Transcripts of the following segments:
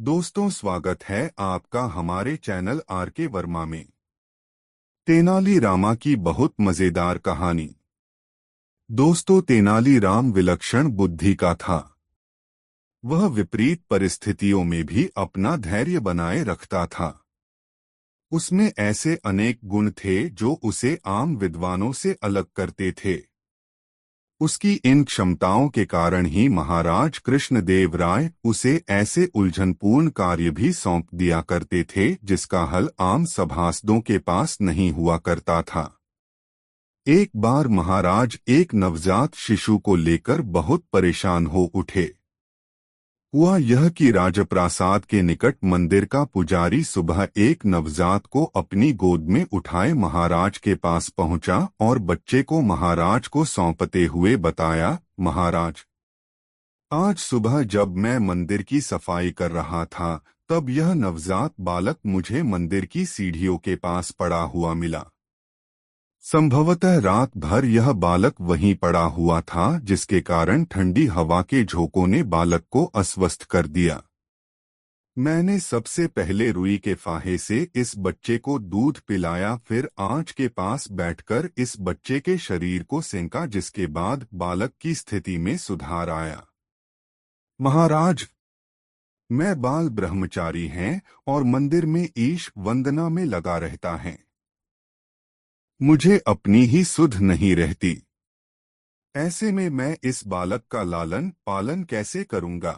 दोस्तों, स्वागत है आपका हमारे चैनल आर.के. वर्मा में। तेनालीरामा की बहुत मजेदार कहानी। दोस्तों, तेनालीराम विलक्षण बुद्धि का था। वह विपरीत परिस्थितियों में भी अपना धैर्य बनाए रखता था। उसमें ऐसे अनेक गुण थे जो उसे आम विद्वानों से अलग करते थे। उसकी इन क्षमताओं के कारण ही महाराज कृष्णदेव राय उसे ऐसे उलझनपूर्ण कार्य भी सौंप दिया करते थे जिसका हल आम सभासदों के पास नहीं हुआ करता था। एक बार महाराज एक नवजात शिशु को लेकर बहुत परेशान हो उठे। हुआ यह कि राजप्रासाद के निकट मंदिर का पुजारी सुबह एक नवजात को अपनी गोद में उठाए महाराज के पास पहुंचा और बच्चे को महाराज को सौंपते हुए बताया, महाराज, आज सुबह जब मैं मंदिर की सफाई कर रहा था तब यह नवजात बालक मुझे मंदिर की सीढ़ियों के पास पड़ा हुआ मिला। संभवतः रात भर यह बालक वहीं पड़ा हुआ था, जिसके कारण ठंडी हवा के झोंकों ने बालक को अस्वस्थ कर दिया। मैंने सबसे पहले रुई के फाहे से इस बच्चे को दूध पिलाया, फिर आंच के पास बैठकर इस बच्चे के शरीर को सेंका, जिसके बाद बालक की स्थिति में सुधार आया। महाराज, मैं बाल ब्रह्मचारी हैं और मंदिर में ईश वंदना में लगा रहता है। मुझे अपनी ही सुध नहीं रहती। ऐसे में मैं इस बालक का लालन पालन कैसे करूंगा?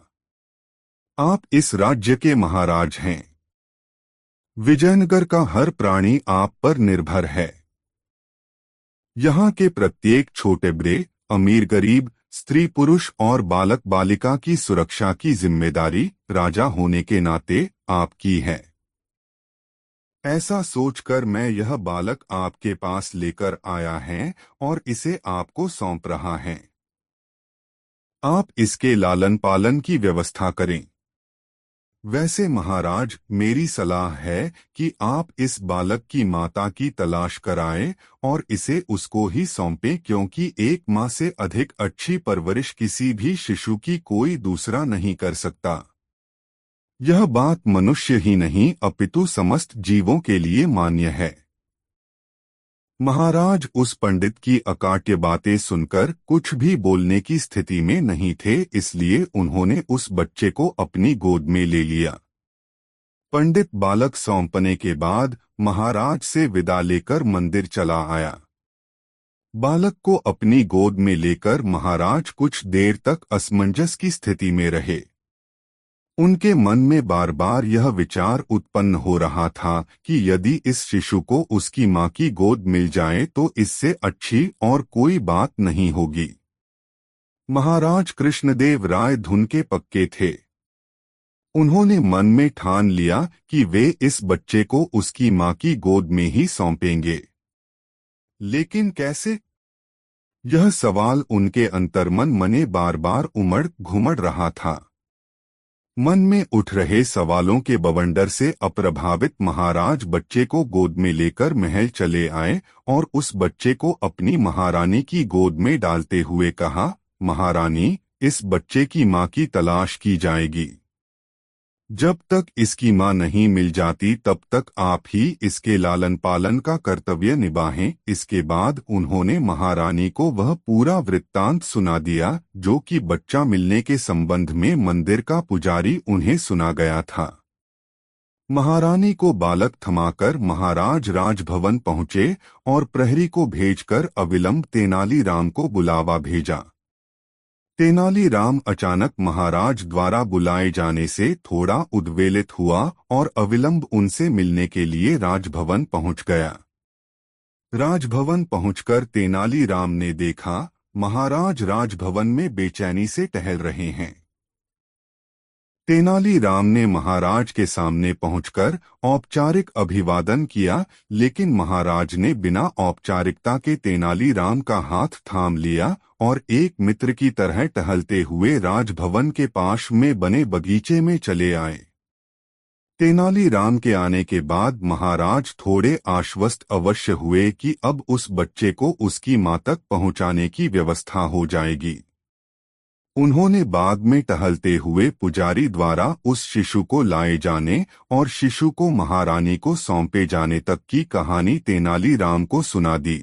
आप इस राज्य के महाराज हैं। विजयनगर का हर प्राणी आप पर निर्भर है। यहाँ के प्रत्येक छोटे बड़े, अमीर गरीब, स्त्री पुरुष और बालक बालिका की सुरक्षा की जिम्मेदारी राजा होने के नाते आपकी है। ऐसा सोचकर मैं यह बालक आपके पास लेकर आया है और इसे आपको सौंप रहा है। आप इसके लालन पालन की व्यवस्था करें। वैसे महाराज, मेरी सलाह है कि आप इस बालक की माता की तलाश कराएं और इसे उसको ही सौंपें, क्योंकि एक माँ से अधिक अच्छी परवरिश किसी भी शिशु की कोई दूसरा नहीं कर सकता। यह बात मनुष्य ही नहीं अपितु समस्त जीवों के लिए मान्य है। महाराज उस पंडित की अकाट्य बातें सुनकर कुछ भी बोलने की स्थिति में नहीं थे, इसलिए उन्होंने उस बच्चे को अपनी गोद में ले लिया। पंडित बालक सौंपने के बाद महाराज से विदा लेकर मंदिर चला आया। बालक को अपनी गोद में लेकर महाराज कुछ देर तक असमंजस की स्थिति में रहे। उनके मन में बार बार यह विचार उत्पन्न हो रहा था कि यदि इस शिशु को उसकी माँ की गोद मिल जाए तो इससे अच्छी और कोई बात नहीं होगी। महाराज कृष्णदेव राय धुन के पक्के थे। उन्होंने मन में ठान लिया कि वे इस बच्चे को उसकी माँ की गोद में ही सौंपेंगे। लेकिन कैसे? यह सवाल उनके अंतर्मन मने बार बार उमड़ घुमड़ रहा था। मन में उठ रहे सवालों के बवंडर से अप्रभावित महाराज बच्चे को गोद में लेकर महल चले आए और उस बच्चे को अपनी महारानी की गोद में डालते हुए कहा, महारानी, इस बच्चे की माँ की तलाश की जाएगी। जब तक इसकी माँ नहीं मिल जाती तब तक आप ही इसके लालन पालन का कर्तव्य निभाएं। इसके बाद उन्होंने महारानी को वह पूरा वृत्तांत सुना दिया जो कि बच्चा मिलने के संबंध में मंदिर का पुजारी उन्हें सुना गया था। महारानी को बालक थमाकर महाराज राजभवन पहुंचे और प्रहरी को भेजकर अविलंब तेनालीराम को बुलावा भेजा। तेनालीराम अचानक महाराज द्वारा बुलाए जाने से थोड़ा उद्वेलित हुआ और अविलंब उनसे मिलने के लिए राजभवन पहुंच गया। राजभवन पहुंचकर तेनालीराम ने देखा, महाराज राजभवन में बेचैनी से टहल रहे हैं। तेनालीराम ने महाराज के सामने पहुंचकर औपचारिक अभिवादन किया, लेकिन महाराज ने बिना औपचारिकता के तेनालीराम का हाथ थाम लिया और एक मित्र की तरह टहलते हुए राजभवन के पास में बने बगीचे में चले आए। तेनालीराम के आने के बाद महाराज थोड़े आश्वस्त अवश्य हुए कि अब उस बच्चे को उसकी माँ तक पहुँचाने की व्यवस्था हो जाएगी। उन्होंने बाग में टहलते हुए पुजारी द्वारा उस शिशु को लाए जाने और शिशु को महारानी को सौंपे जाने तक की कहानी तेनालीराम को सुना दी।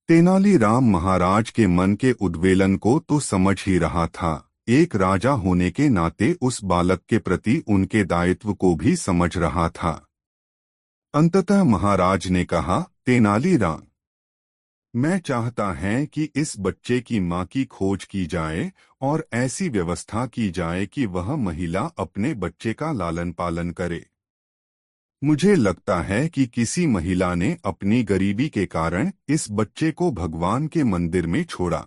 तेनालीराम महाराज के मन के उद्वेलन को तो समझ ही रहा था, एक राजा होने के नाते उस बालक के प्रति उनके दायित्व को भी समझ रहा था। अंततः महाराज ने कहा, तेनालीराम, मैं चाहता है कि इस बच्चे की मां की खोज की जाए और ऐसी व्यवस्था की जाए कि वह महिला अपने बच्चे का लालन पालन करे। मुझे लगता है कि किसी महिला ने अपनी गरीबी के कारण इस बच्चे को भगवान के मंदिर में छोड़ा।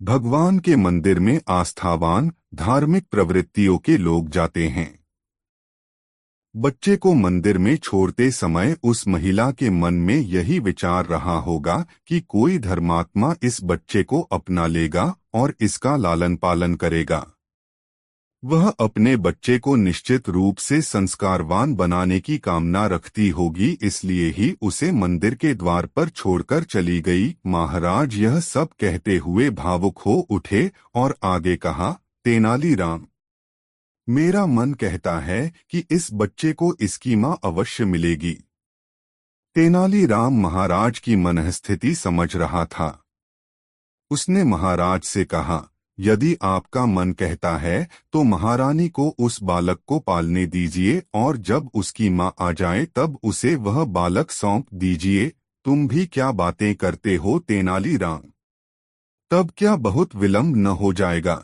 भगवान के मंदिर में आस्थावान, धार्मिक प्रवृत्तियों के लोग जाते हैं। बच्चे को मंदिर में छोड़ते समय उस महिला के मन में यही विचार रहा होगा कि कोई धर्मात्मा इस बच्चे को अपना लेगा और इसका लालन पालन करेगा। वह अपने बच्चे को निश्चित रूप से संस्कारवान बनाने की कामना रखती होगी, इसलिए ही उसे मंदिर के द्वार पर छोड़कर चली गई। महाराज यह सब कहते हुए भावुक हो उठे और आगे कहा, तेनालीराम, मेरा मन कहता है कि इस बच्चे को इसकी मां अवश्य मिलेगी। तेनालीराम महाराज की मनःस्थिति समझ रहा था। उसने महाराज से कहा, यदि आपका मन कहता है तो महारानी को उस बालक को पालने दीजिए और जब उसकी मां आ जाए तब उसे वह बालक सौंप दीजिए। तुम भी क्या बातें करते हो तेनालीराम? तब क्या बहुत विलंब न हो जाएगा?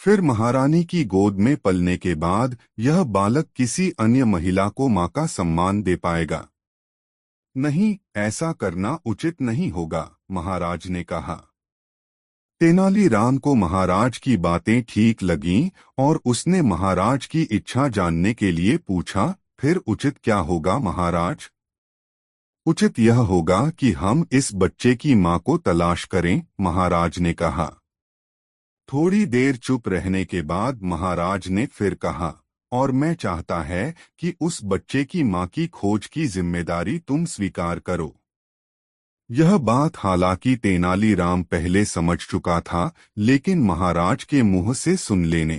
फिर महारानी की गोद में पलने के बाद यह बालक किसी अन्य महिला को मां का सम्मान दे पाएगा। नहीं, ऐसा करना उचित नहीं होगा, महाराज ने कहा। तेनालीराम को महाराज की बातें ठीक लगीं और उसने महाराज की इच्छा जानने के लिए पूछा, फिर उचित क्या होगा महाराज? उचित यह होगा कि हम इस बच्चे की मां को तलाश करें, महाराज ने कहा। थोड़ी देर चुप रहने के बाद महाराज ने फिर कहा, और मैं चाहता है कि उस बच्चे की मां की खोज की जिम्मेदारी तुम स्वीकार करो। यह बात हालांकि तेनालीराम पहले समझ चुका था, लेकिन महाराज के मुंह से सुन लेने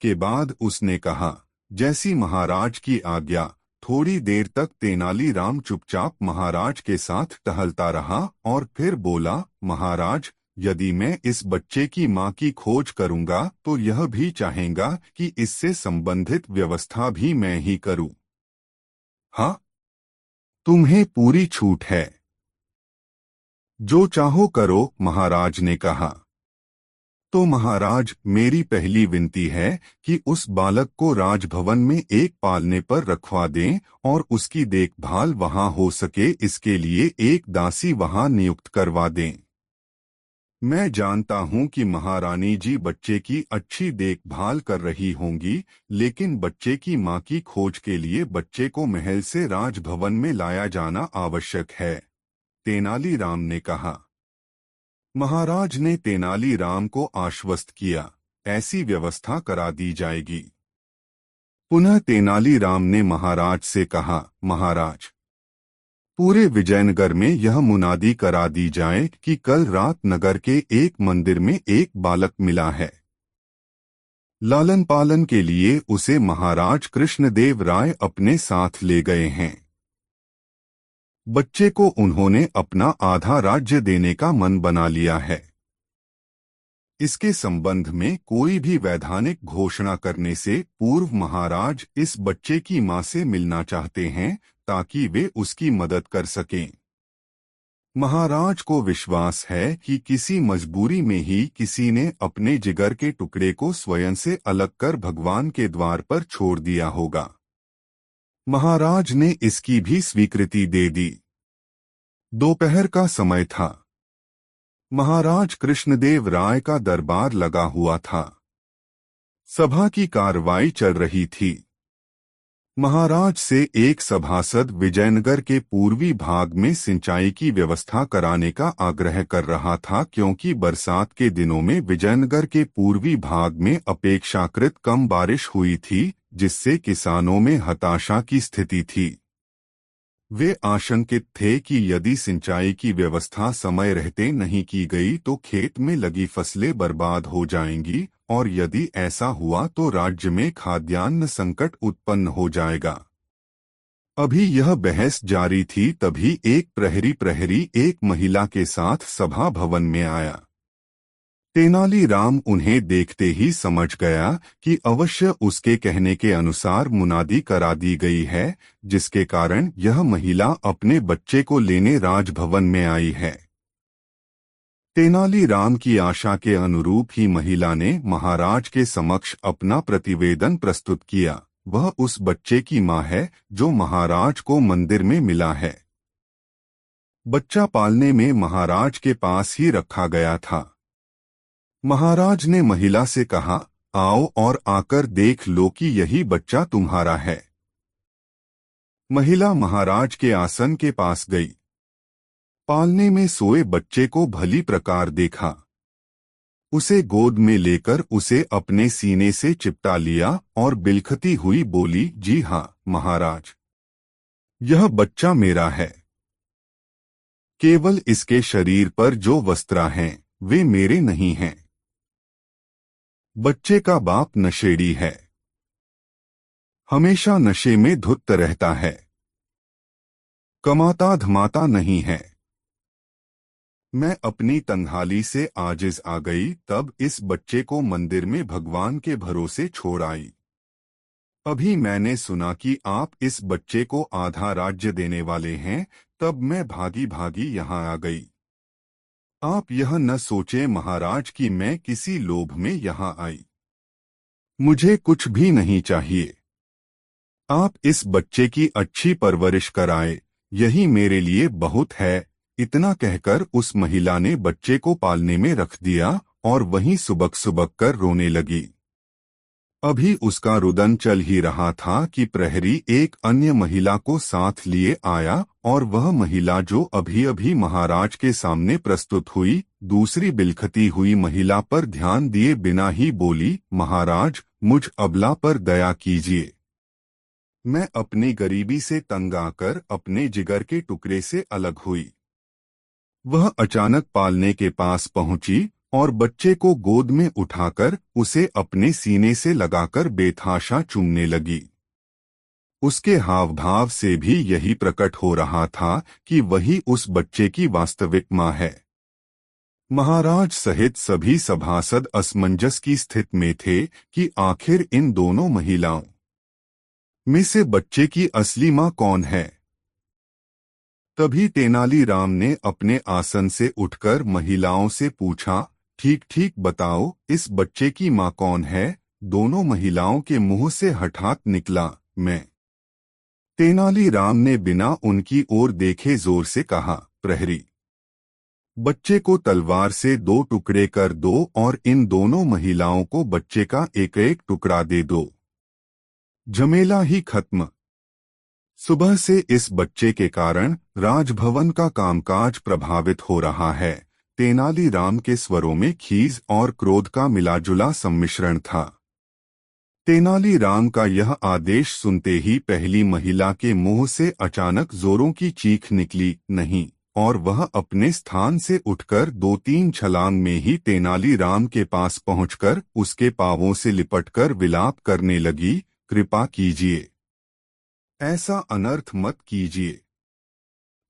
के बाद उसने कहा, जैसी महाराज की आज्ञा। थोड़ी देर तक तेनालीराम चुपचाप महाराज के साथ टहलता रहा और फिर बोला, महाराज, यदि मैं इस बच्चे की मां की खोज करूंगा तो यह भी चाहेगा कि इससे संबंधित व्यवस्था भी मैं ही करूं। हाँ, तुम्हें पूरी छूट है। जो चाहो करो, महाराज ने कहा। तो महाराज, मेरी पहली विनती है कि उस बालक को राजभवन में एक पालने पर रखवा दें और उसकी देखभाल वहां हो सके इसके लिए एक दासी वहां नियुक्त करवा दें। मैं जानता हूं कि महारानी जी बच्चे की अच्छी देखभाल कर रही होंगी, लेकिन बच्चे की मां की खोज के लिए बच्चे को महल से राजभवन में लाया जाना आवश्यक है, तेनालीराम ने कहा। महाराज ने तेनालीराम को आश्वस्त किया, ऐसी व्यवस्था करा दी जाएगी। पुनः तेनालीराम ने महाराज से कहा, महाराज, पूरे विजयनगर में यह मुनादी करा दी जाए कि कल रात नगर के एक मंदिर में एक बालक मिला है। लालन पालन के लिए उसे महाराज कृष्णदेव राय अपने साथ ले गए हैं। बच्चे को उन्होंने अपना आधा राज्य देने का मन बना लिया है। इसके संबंध में कोई भी वैधानिक घोषणा करने से पूर्व महाराज इस बच्चे की मां से मिलना चाहते हैं ताकि वे उसकी मदद कर सकें। महाराज को विश्वास है कि किसी मजबूरी में ही किसी ने अपने जिगर के टुकड़े को स्वयं से अलग कर भगवान के द्वार पर छोड़ दिया होगा। महाराज ने इसकी भी स्वीकृति दे दी। दोपहर का समय था। महाराज कृष्णदेव राय का दरबार लगा हुआ था। सभा की कार्रवाई चल रही थी। महाराज से एक सभासद विजयनगर के पूर्वी भाग में सिंचाई की व्यवस्था कराने का आग्रह कर रहा था, क्योंकि बरसात के दिनों में विजयनगर के पूर्वी भाग में अपेक्षाकृत कम बारिश हुई थी, जिससे किसानों में हताशा की स्थिति थी। वे आशंकित थे कि यदि सिंचाई की व्यवस्था समय रहते नहीं की गई तो खेत में लगी फसलें बर्बाद हो जाएंगी और यदि ऐसा हुआ तो राज्य में खाद्यान्न संकट उत्पन्न हो जाएगा। अभी यह बहस जारी थी तभी एक प्रहरी एक महिला के साथ सभा भवन में आया। तेनालीराम उन्हें देखते ही समझ गया कि अवश्य उसके कहने के अनुसार मुनादी करा दी गई है, जिसके कारण यह महिला अपने बच्चे को लेने राजभवन में आई है। तेनालीराम की आशा के अनुरूप ही महिला ने महाराज के समक्ष अपना प्रतिवेदन प्रस्तुत किया। वह उस बच्चे की मां है जो महाराज को मंदिर में मिला है। बच्चा पालने में महाराज के पास ही रखा गया था। महाराज ने महिला से कहा, आओ और आकर देख लो कि यही बच्चा तुम्हारा है। महिला महाराज के आसन के पास गई। पालने में सोए बच्चे को भली प्रकार देखा। उसे गोद में लेकर उसे अपने सीने से चिपटा लिया और बिलखती हुई बोली, जी हाँ महाराज, यह बच्चा मेरा है। केवल इसके शरीर पर जो वस्त्र हैं वे मेरे नहीं हैं। बच्चे का बाप नशेड़ी है, हमेशा नशे में धुत रहता है, कमाता धमाता नहीं है। मैं अपनी तन्हाली से आजिज आ गई, तब इस बच्चे को मंदिर में भगवान के भरोसे छोड़ आई। अभी मैंने सुना कि आप इस बच्चे को आधा राज्य देने वाले हैं, तब मैं भागी भागी यहाँ आ गई। आप यह न सोचे महाराज कि मैं किसी लोभ में यहाँ आई। मुझे कुछ भी नहीं चाहिए। आप इस बच्चे की अच्छी परवरिश कराए, यही मेरे लिए बहुत है। इतना कहकर उस महिला ने बच्चे को पालने में रख दिया और वहीं सुबक सुबक कर रोने लगी। अभी उसका रुदन चल ही रहा था कि प्रहरी एक अन्य महिला को साथ लिए आया और वह महिला जो अभी अभी महाराज के सामने प्रस्तुत हुई, दूसरी बिलखती हुई महिला पर ध्यान दिए बिना ही बोली, महाराज, मुझ अबला पर दया कीजिए। मैं अपनी गरीबी से तंग आकर अपने जिगर के टुकड़े से अलग हुई। वह अचानक पालने के पास पहुंची और बच्चे को गोद में उठाकर उसे अपने सीने से लगाकर बेतहाशा चूमने लगी। उसके हाव भाव से भी यही प्रकट हो रहा था कि वही उस बच्चे की वास्तविक मां है। महाराज सहित सभी सभासद असमंजस की स्थिति में थे कि आखिर इन दोनों महिलाओं में से बच्चे की असली मां कौन है। तभी तेनालीराम ने अपने आसन से उठकर महिलाओं से पूछा, ठीक ठीक बताओ, इस बच्चे की मां कौन है। दोनों महिलाओं के मुंह से हठात निकला, मैं। तेनालीराम ने बिना उनकी ओर देखे जोर से कहा, प्रहरी, बच्चे को तलवार से 2 टुकड़े कर दो और इन दोनों महिलाओं को बच्चे का एक एक टुकड़ा दे दो। झमेला ही खत्म। सुबह से इस बच्चे के कारण राजभवन का कामकाज प्रभावित हो रहा है। तेनालीराम के स्वरों में खीज और क्रोध का मिलाजुला सम्मिश्रण था। तेनालीराम का यह आदेश सुनते ही पहली महिला के मुंह से अचानक जोरों की चीख निकली, नहीं, और वह अपने स्थान से उठकर 2-3 छलांग में ही तेनालीराम के पास पहुंचकर उसके पांवों से लिपटकर विलाप करने लगी, कृपा कीजिए, ऐसा अनर्थ मत कीजिए।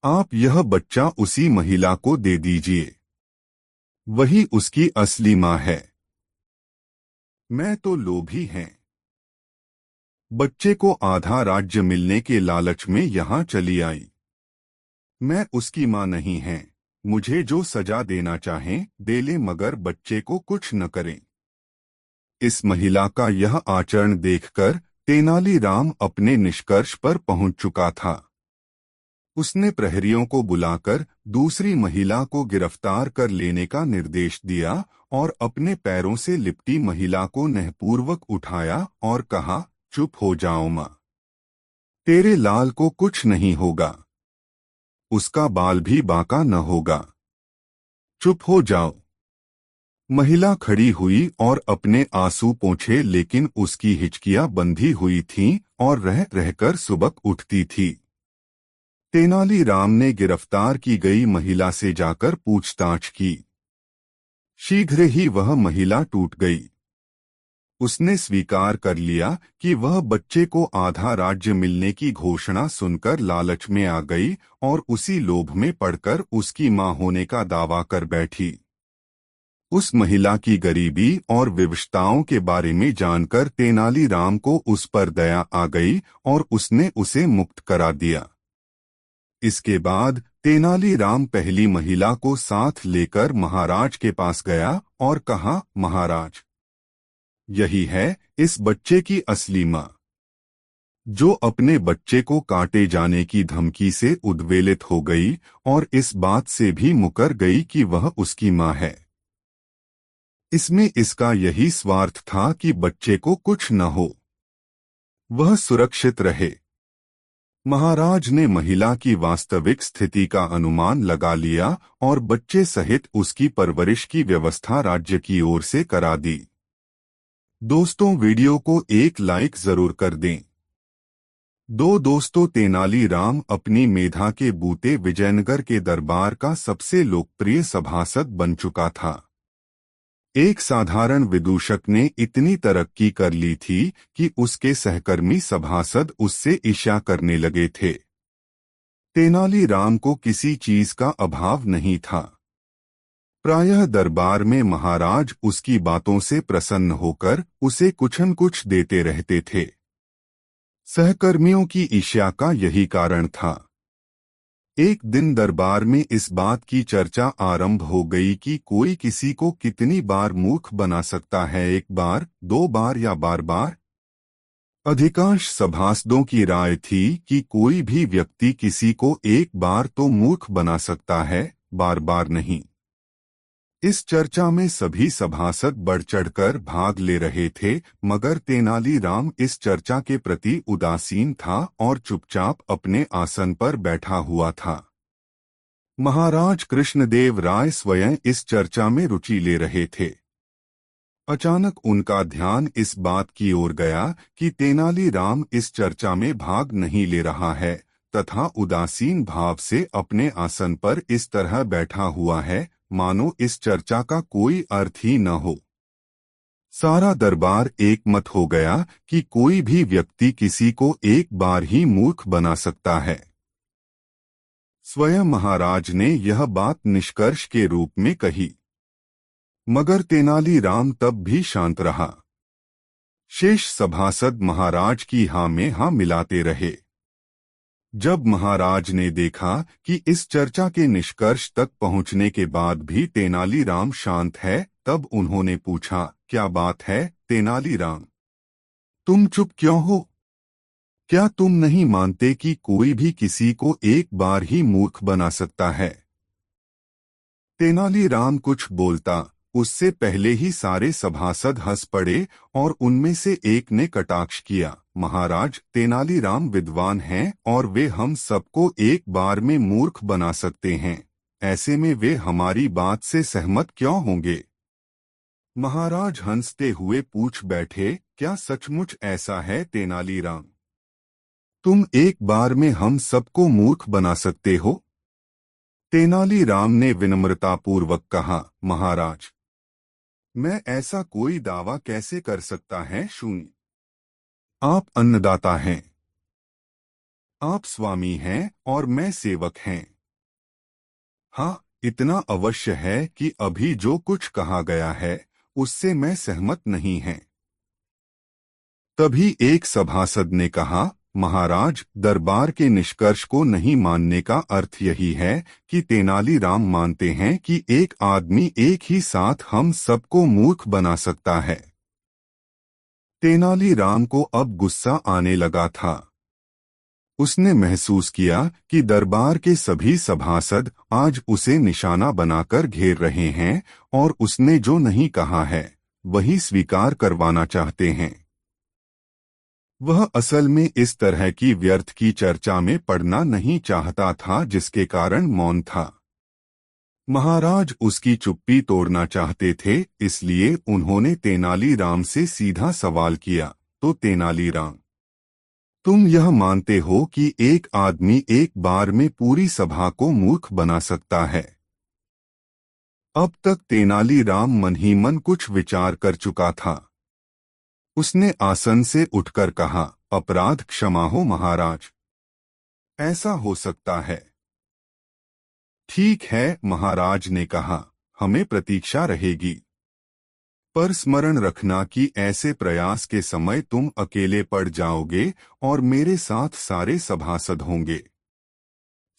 आप यह बच्चा उसी महिला को दे दीजिए, वही उसकी असली मां है। मैं तो लोभी हैं। बच्चे को आधा राज्य मिलने के लालच में यहाँ चली आई। मैं उसकी मां नहीं है। मुझे जो सजा देना चाहें दे ले, मगर बच्चे को कुछ न करें। इस महिला का यह आचरण देखकर तेनालीराम अपने निष्कर्ष पर पहुंच चुका था। उसने प्रहरियों को बुलाकर दूसरी महिला को गिरफ्तार कर लेने का निर्देश दिया और अपने पैरों से लिपटी महिला को न्यायपूर्वक उठाया और कहा, चुप हो जाओ मां, तेरे लाल को कुछ नहीं होगा, उसका बाल भी बांका न होगा, चुप हो जाओ। महिला खड़ी हुई और अपने आंसू पोंछे, लेकिन उसकी हिचकियां बंधी हुई थीं और रह रहकर सुबक उठती थी। तेनालीराम ने गिरफ्तार की गई महिला से जाकर पूछताछ की। शीघ्र ही वह महिला टूट गई। उसने स्वीकार कर लिया कि वह बच्चे को आधा राज्य मिलने की घोषणा सुनकर लालच में आ गई और उसी लोभ में पड़कर उसकी मां होने का दावा कर बैठी। उस महिला की गरीबी और विवशताओं के बारे में जानकर तेनालीराम को उस पर दया आ गई और उसने उसे मुक्त करा दिया। इसके बाद तेनालीराम पहली महिला को साथ लेकर महाराज के पास गया और कहा, महाराज, यही है इस बच्चे की असली मां, जो अपने बच्चे को काटे जाने की धमकी से उद्वेलित हो गई और इस बात से भी मुकर गई कि वह उसकी मां है। इसमें इसका यही स्वार्थ था कि बच्चे को कुछ न हो, वह सुरक्षित रहे। महाराज ने महिला की वास्तविक स्थिति का अनुमान लगा लिया और बच्चे सहित उसकी परवरिश की व्यवस्था राज्य की ओर से करा दी। दोस्तों, वीडियो को एक लाइक जरूर कर दें। दोस्तों, तेनालीराम अपनी मेधा के बूते विजयनगर के दरबार का सबसे लोकप्रिय सभासद बन चुका था। एक साधारण विदूषक ने इतनी तरक्की कर ली थी कि उसके सहकर्मी सभासद उससे ईर्ष्या करने लगे थे। तेनालीराम को किसी चीज का अभाव नहीं था। प्रायः दरबार में महाराज उसकी बातों से प्रसन्न होकर उसे कुछ न कुछ देते रहते थे। सहकर्मियों की ईर्ष्या का यही कारण था। एक दिन दरबार में इस बात की चर्चा आरंभ हो गई कि कोई किसी को कितनी बार मूर्ख बना सकता है, एक बार, दो बार या बार बार। अधिकांश सभासदों की राय थी कि कोई भी व्यक्ति किसी को एक बार तो मूर्ख बना सकता है, बार बार नहीं। इस चर्चा में सभी सभासद बढ़ चढ़कर भाग ले रहे थे, मगर तेनालीराम इस चर्चा के प्रति उदासीन था और चुपचाप अपने आसन पर बैठा हुआ था। महाराज कृष्णदेव राय स्वयं इस चर्चा में रुचि ले रहे थे। अचानक उनका ध्यान इस बात की ओर गया कि तेनालीराम इस चर्चा में भाग नहीं ले रहा है तथा उदासीन भाव से अपने आसन पर इस तरह बैठा हुआ है मानो इस चर्चा का कोई अर्थ ही न हो। सारा दरबार एकमत हो गया कि कोई भी व्यक्ति किसी को एक बार ही मूर्ख बना सकता है। स्वयं महाराज ने यह बात निष्कर्ष के रूप में कही, मगर तेनालीराम तब भी शांत रहा। शेष सभासद महाराज की हाँ में हाँ मिलाते रहे। जब महाराज ने देखा कि इस चर्चा के निष्कर्ष तक पहुंचने के बाद भी तेनालीराम शांत है, तब उन्होंने पूछा, क्या बात है तेनालीराम, तुम चुप क्यों हो? क्या तुम नहीं मानते कि कोई भी किसी को एक बार ही मूर्ख बना सकता है? तेनालीराम कुछ बोलता, उससे पहले ही सारे सभासद हंस पड़े और उनमें से एक ने कटाक्ष किया, महाराज, तेनालीराम विद्वान हैं और वे हम सबको एक बार में मूर्ख बना सकते हैं, ऐसे में वे हमारी बात से सहमत क्यों होंगे? महाराज हंसते हुए पूछ बैठे, क्या सचमुच ऐसा है तेनालीराम? तुम एक बार में हम सबको मूर्ख बना सकते हो? तेनालीराम ने विनम्रतापूर्वक कहा, महाराज, मैं ऐसा कोई दावा कैसे कर सकता है? शून्य। आप अन्नदाता हैं, आप स्वामी हैं और मैं सेवक हैं। हाँ, इतना अवश्य है कि अभी जो कुछ कहा गया है उससे मैं सहमत नहीं है। तभी एक सभासद ने कहा, महाराज, दरबार के निष्कर्ष को नहीं मानने का अर्थ यही है कि तेनालीराम मानते हैं कि एक आदमी एक ही साथ हम सबको मूर्ख बना सकता है। तेनालीराम को अब गुस्सा आने लगा था। उसने महसूस किया कि दरबार के सभी सभासद आज उसे निशाना बनाकर घेर रहे हैं और उसने जो नहीं कहा है वही स्वीकार करवाना चाहते हैं। वह असल में इस तरह की व्यर्थ की चर्चा में पड़ना नहीं चाहता था जिसके कारण मौन था। महाराज उसकी चुप्पी तोड़ना चाहते थे, इसलिए उन्होंने तेनालीराम से सीधा सवाल किया, तो तेनालीराम, तुम यह मानते हो कि एक आदमी एक बार में पूरी सभा को मूर्ख बना सकता है। अब तक तेनालीराम मन ही मन कुछ विचार कर चुका था। उसने आसन से उठकर कहा, अपराध क्षमा हो महाराज। ऐसा हो सकता है। ठीक है, महाराज ने कहा, हमें प्रतीक्षा रहेगी। पर स्मरण रखना कि ऐसे प्रयास के समय तुम अकेले पड़ जाओगे और मेरे साथ सारे सभासद होंगे।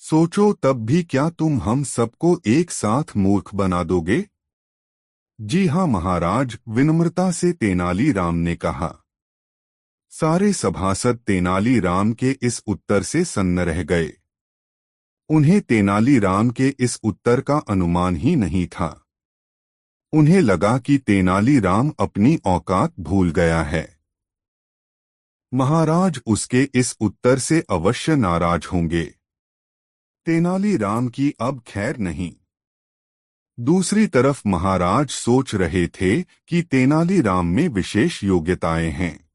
सोचो तब भी क्या तुम हम सबको एक साथ मूर्ख बना दोगे? जी हाँ महाराज, विनम्रता से तेनालीराम ने कहा। सारे सभासद तेनालीराम के इस उत्तर से सन्न रह गए। उन्हें तेनालीराम के इस उत्तर का अनुमान ही नहीं था। उन्हें लगा कि तेनालीराम अपनी औकात भूल गया है। महाराज उसके इस उत्तर से अवश्य नाराज होंगे। तेनालीराम की अब खैर नहीं। दूसरी तरफ महाराज सोच रहे थे कि तेनालीराम में विशेष योग्यताएं हैं।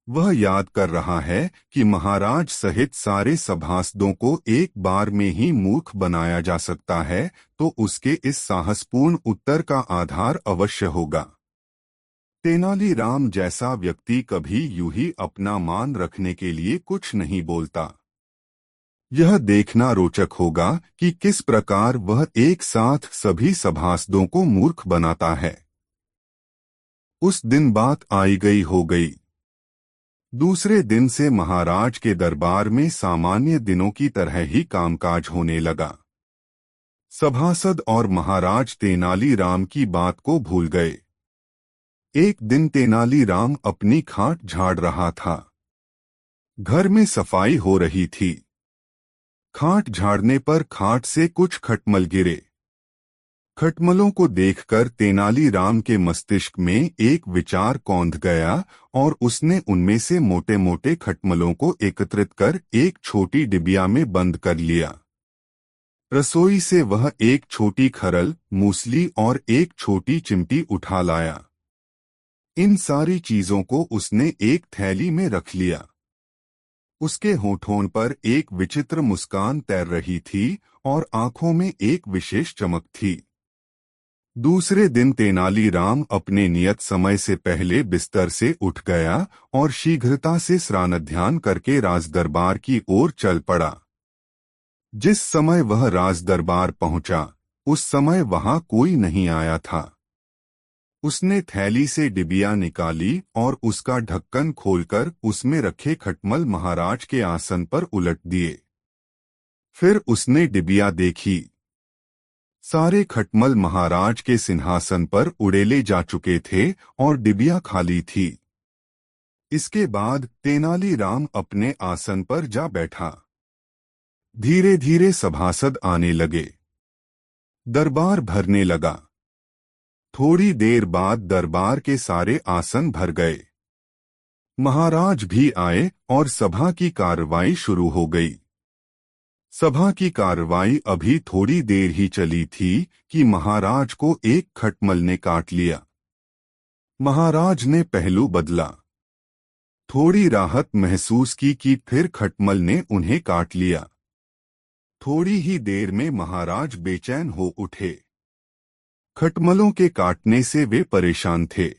वह याद कर रहा है कि महाराज सहित सारे सभासदों को एक बार में ही मूर्ख बनाया जा सकता है, तो उसके इस साहसपूर्ण उत्तर का आधार अवश्य होगा। तेनालीराम जैसा व्यक्ति कभी यूं ही अपना मान रखने के लिए कुछ नहीं बोलता। यह देखना रोचक होगा कि किस प्रकार वह एक साथ सभी सभासदों को मूर्ख बनाता है। उस दिन बात आई गई हो गई। दूसरे दिन से महाराज के दरबार में सामान्य दिनों की तरह ही कामकाज होने लगा। सभासद और महाराज तेनालीराम की बात को भूल गए। एक दिन तेनालीराम अपनी खाट झाड़ रहा था। घर में सफाई हो रही थी। खाट झाड़ने पर खाट से कुछ खटमल गिरे। खटमलों को देखकर तेनालीराम के मस्तिष्क में एक विचार कौंध गया और उसने उनमें से मोटे मोटे खटमलों को एकत्रित कर एक छोटी डिबिया में बंद कर लिया। रसोई से वह एक छोटी खरल, मूसली और एक छोटी चिमटी उठा लाया। इन सारी चीजों को उसने एक थैली में रख लिया। उसके होठों पर एक विचित्र मुस्कान तैर रही थी और आंखों में एक विशेष चमक थी। दूसरे दिन तेनालीराम अपने नियत समय से पहले बिस्तर से उठ गया और शीघ्रता से स्नान करके राजदरबार की ओर चल पड़ा। जिस समय वह राजदरबार पहुंचा, उस समय वहां कोई नहीं आया था। उसने थैली से डिबिया निकाली और उसका ढक्कन खोलकर उसमें रखे खटमल महाराज के आसन पर उलट दिए। फिर उसने डिबिया देखी। सारे खटमल महाराज के सिंहासन पर उड़ेले जा चुके थे और डिबिया खाली थी। इसके बाद तेनालीराम अपने आसन पर जा बैठा। धीरे धीरे सभासद आने लगे। दरबार भरने लगा। थोड़ी देर बाद दरबार के सारे आसन भर गए। महाराज भी आए और सभा की कार्रवाई शुरू हो गई। सभा की कार्रवाई अभी थोड़ी देर ही चली थी कि महाराज को एक खटमल ने काट लिया। महाराज ने पहलू बदला। थोड़ी राहत महसूस की कि फिर खटमल ने उन्हें काट लिया। थोड़ी ही देर में महाराज बेचैन हो उठे। खटमलों के काटने से वे परेशान थे।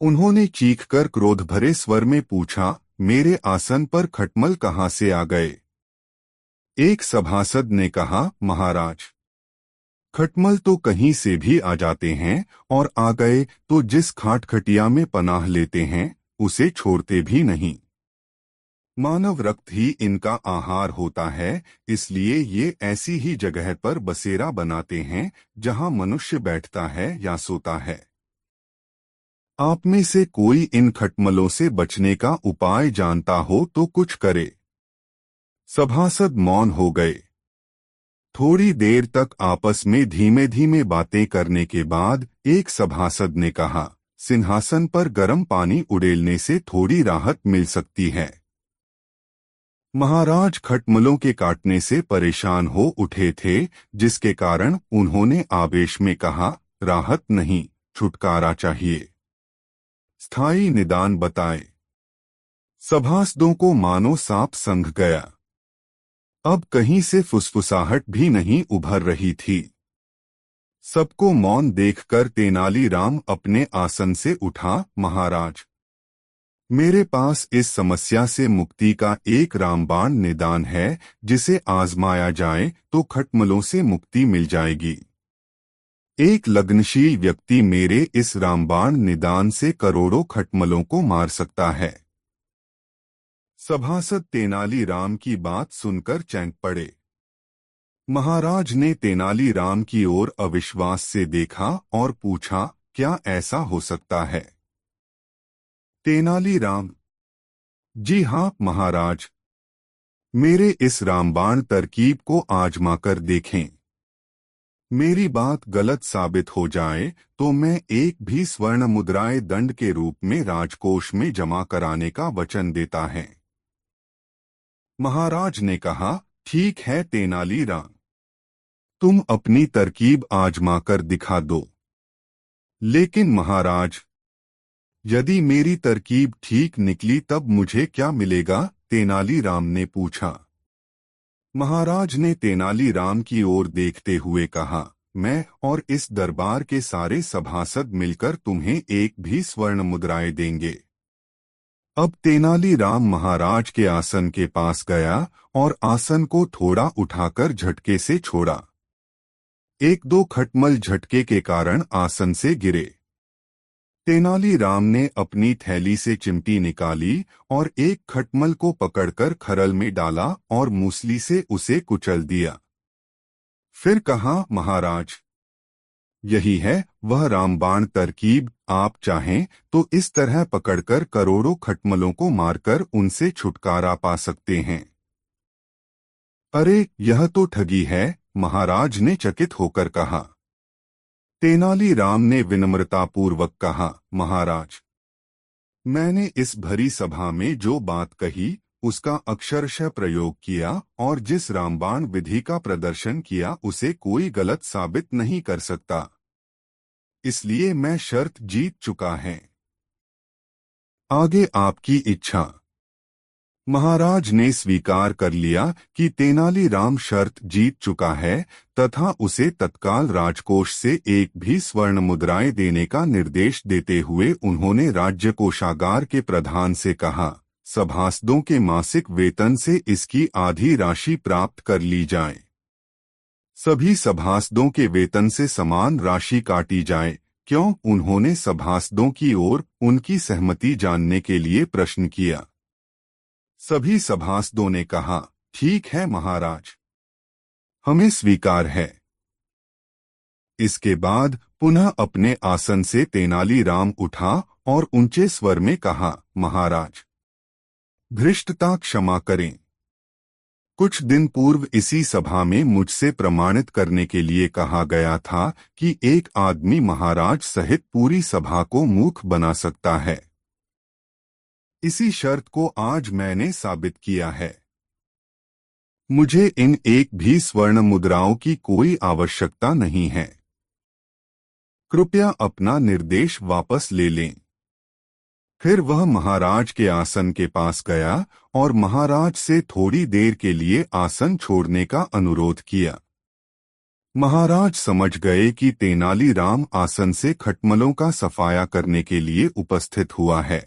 उन्होंने चीखकर क्रोध भरे स्वर में पूछा, मेरे आसन पर खटमल कहाँ से आ गए? एक सभासद ने कहा, महाराज, खटमल तो कहीं से भी आ जाते हैं और आ गए तो जिस खाट खटिया में पनाह लेते हैं उसे छोड़ते भी नहीं। मानव रक्त ही इनका आहार होता है, इसलिए ये ऐसी ही जगह पर बसेरा बनाते हैं जहां मनुष्य बैठता है या सोता है। आप में से कोई इन खटमलों से बचने का उपाय जानता हो तो कुछ करे। सभासद मौन हो गए। थोड़ी देर तक आपस में धीमे धीमे बातें करने के बाद एक सभासद ने कहा, सिंहासन पर गर्म पानी उड़ेलने से थोड़ी राहत मिल सकती है। महाराज खटमलों के काटने से परेशान हो उठे थे, जिसके कारण उन्होंने आवेश में कहा, राहत नहीं, छुटकारा चाहिए। स्थायी निदान बताएं। सभासदों को मानो सांप संघ गया। अब कहीं से फुसफुसाहट भी नहीं उभर रही थी। सबको मौन देखकर तेनालीराम अपने आसन से उठा। महाराज, मेरे पास इस समस्या से मुक्ति का एक रामबाण निदान है, जिसे आजमाया जाए तो खटमलों से मुक्ति मिल जाएगी। एक लग्नशील व्यक्ति मेरे इस रामबाण निदान से करोड़ों खटमलों को मार सकता है। सभासद तेनालीराम की बात सुनकर चौंक पड़े। महाराज ने तेनालीराम की ओर अविश्वास से देखा और पूछा, क्या ऐसा हो सकता है? तेनालीराम: जी हाँ महाराज, मेरे इस रामबाण तरकीब को आजमाकर देखें। मेरी बात गलत साबित हो जाए तो मैं एक भी स्वर्ण मुद्राएं दंड के रूप में राजकोष में जमा कराने का वचन देता है। महाराज ने कहा, ठीक है तेनालीराम, तुम अपनी तरकीब आजमाकर दिखा दो। लेकिन महाराज, यदि मेरी तरकीब ठीक निकली तब मुझे क्या मिलेगा? तेनालीराम ने पूछा। महाराज ने तेनालीराम की ओर देखते हुए कहा, मैं और इस दरबार के सारे सभासद मिलकर तुम्हें एक भी स्वर्ण मुद्राएं देंगे। अब तेनालीराम महाराज के आसन के पास गया और आसन को थोड़ा उठाकर झटके से छोड़ा। एक दो खटमल झटके के कारण आसन से गिरे। तेनालीराम ने अपनी थैली से चिमटी निकाली और एक खटमल को पकड़कर खरल में डाला और मूसली से उसे कुचल दिया। फिर कहा, महाराज, यही है वह रामबाण तरकीब। आप चाहें तो इस तरह पकड़कर करोड़ों खटमलों को मारकर उनसे छुटकारा पा सकते हैं। अरे, यह तो ठगी है, महाराज ने चकित होकर कहा। तेनालीराम ने विनम्रतापूर्वक कहा, महाराज, मैंने इस भरी सभा में जो बात कही उसका अक्षरशः प्रयोग किया और जिस रामबाण विधि का प्रदर्शन किया उसे कोई गलत साबित नहीं कर सकता। इसलिए मैं शर्त जीत चुका है। आगे आपकी इच्छा। महाराज ने स्वीकार कर लिया कि तेनालीराम शर्त जीत चुका है तथा उसे तत्काल राजकोष से एक भी स्वर्ण मुद्राएं देने का निर्देश देते हुए उन्होंने राज्य कोषागार के प्रधान से कहा, सभासदों के मासिक वेतन से इसकी आधी राशि प्राप्त कर ली जाए। सभी सभासदों के वेतन से समान राशि काटी जाए। क्यों? उन्होंने सभासदों की ओर उनकी सहमति जानने के लिए प्रश्न किया। सभी सभासदों ने कहा, ठीक है महाराज, हमें स्वीकार है। इसके बाद पुनः अपने आसन से तेनालीराम उठा और ऊंचे स्वर में कहा, महाराज, धृष्टता क्षमा करें। कुछ दिन पूर्व इसी सभा में मुझसे प्रमाणित करने के लिए कहा गया था कि एक आदमी महाराज सहित पूरी सभा को मूर्ख बना सकता है। इसी शर्त को आज मैंने साबित किया है। मुझे इन एक भी स्वर्ण मुद्राओं की कोई आवश्यकता नहीं है। कृपया अपना निर्देश वापस ले लें। फिर वह महाराज के आसन के पास गया और महाराज से थोड़ी देर के लिए आसन छोड़ने का अनुरोध किया। महाराज समझ गए कि तेनालीराम आसन से खटमलों का सफाया करने के लिए उपस्थित हुआ है।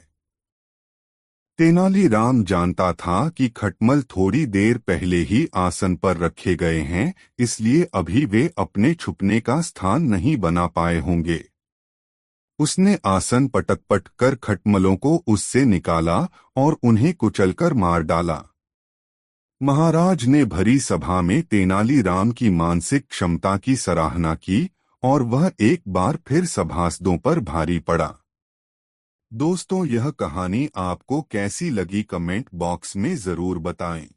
तेनालीराम जानता था कि खटमल थोड़ी देर पहले ही आसन पर रखे गए हैं, इसलिए अभी वे अपने छुपने का स्थान नहीं बना पाए होंगे। उसने आसन पटक कर खटमलों को उससे निकाला और उन्हें कुचलकर मार डाला। महाराज ने भरी सभा में तेनालीराम की मानसिक क्षमता की सराहना की और वह एक बार फिर सभासदों पर भारी पड़ा। दोस्तों, यह कहानी आपको कैसी लगी कमेंट बॉक्स में जरूर बताएं।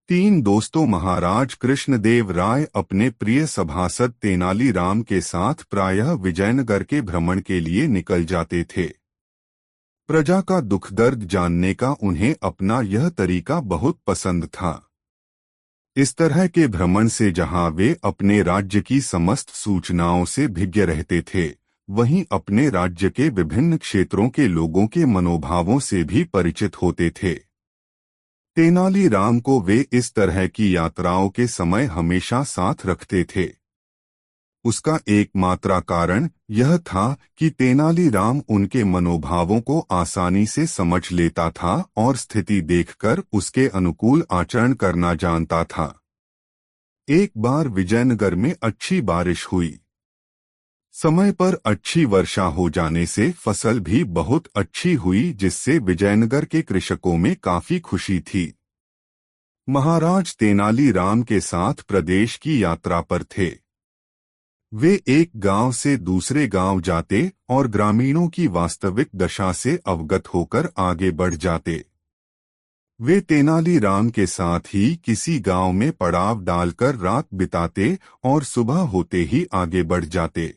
3 दोस्तों महाराज कृष्णदेव राय अपने प्रिय सभासद तेनालीराम के साथ प्रायः विजयनगर के भ्रमण के लिए निकल जाते थे। प्रजा का दुख दर्द जानने का उन्हें अपना यह तरीका बहुत पसंद था। इस तरह के भ्रमण से जहां वे अपने राज्य की समस्त सूचनाओं से भिज्ञ रहते थे, वहीं अपने राज्य के विभिन्न क्षेत्रों के लोगों के मनोभावों से भी परिचित होते थे। तेनालीराम को वे इस तरह की यात्राओं के समय हमेशा साथ रखते थे। उसका एकमात्र कारण यह था कि तेनालीराम उनके मनोभावों को आसानी से समझ लेता था और स्थिति देखकर उसके अनुकूल आचरण करना जानता था। एक बार विजयनगर में अच्छी बारिश हुई। समय पर अच्छी वर्षा हो जाने से फसल भी बहुत अच्छी हुई, जिससे विजयनगर के कृषकों में काफी खुशी थी। महाराज तेनालीराम के साथ प्रदेश की यात्रा पर थे। वे एक गांव से दूसरे गांव जाते और ग्रामीणों की वास्तविक दशा से अवगत होकर आगे बढ़ जाते। वे तेनालीराम के साथ ही किसी गांव में पड़ाव डालकर रात बिताते और सुबह होते ही आगे बढ़ जाते।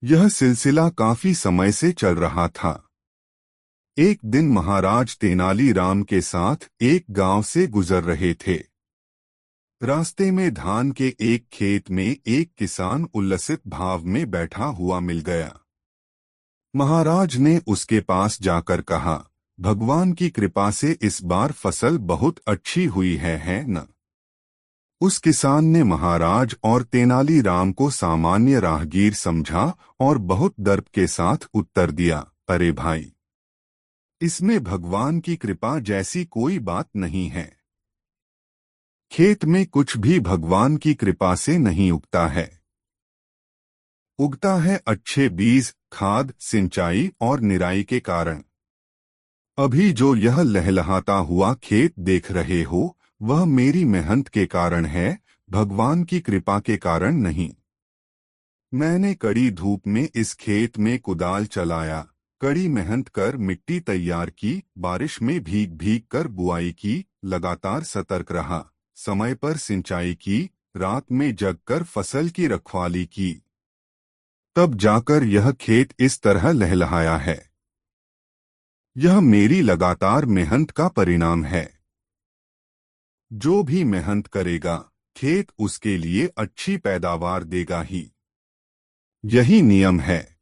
यह सिलसिला काफी समय से चल रहा था। एक दिन महाराज तेनालीराम के साथ एक गांव से गुजर रहे थे। रास्ते में धान के एक खेत में एक किसान उल्लसित भाव में बैठा हुआ मिल गया। महाराज ने उसके पास जाकर कहा, भगवान की कृपा से इस बार फसल बहुत अच्छी हुई है न? उस किसान ने महाराज और तेनालीराम को सामान्य राहगीर समझा और बहुत दर्प के साथ उत्तर दिया, अरे भाई, इसमें भगवान की कृपा जैसी कोई बात नहीं है। खेत में कुछ भी भगवान की कृपा से नहीं उगता है। उगता है अच्छे बीज, खाद, सिंचाई और निराई के कारण। अभी जो यह लहलहाता हुआ खेत देख रहे हो, वह मेरी मेहनत के कारण है, भगवान की कृपा के कारण नहीं। मैंने कड़ी धूप में इस खेत में कुदाल चलाया, कड़ी मेहनत कर मिट्टी तैयार की, बारिश में भीग भीग कर बुआई की, लगातार सतर्क रहा, समय पर सिंचाई की, रात में जगकर फसल की रखवाली की। तब जाकर यह खेत इस तरह लहलहाया है। यह मेरी लगातार मेहनत का परिणाम है। जो भी मेहनत करेगा, खेत उसके लिए अच्छी पैदावार देगा ही। यही नियम है।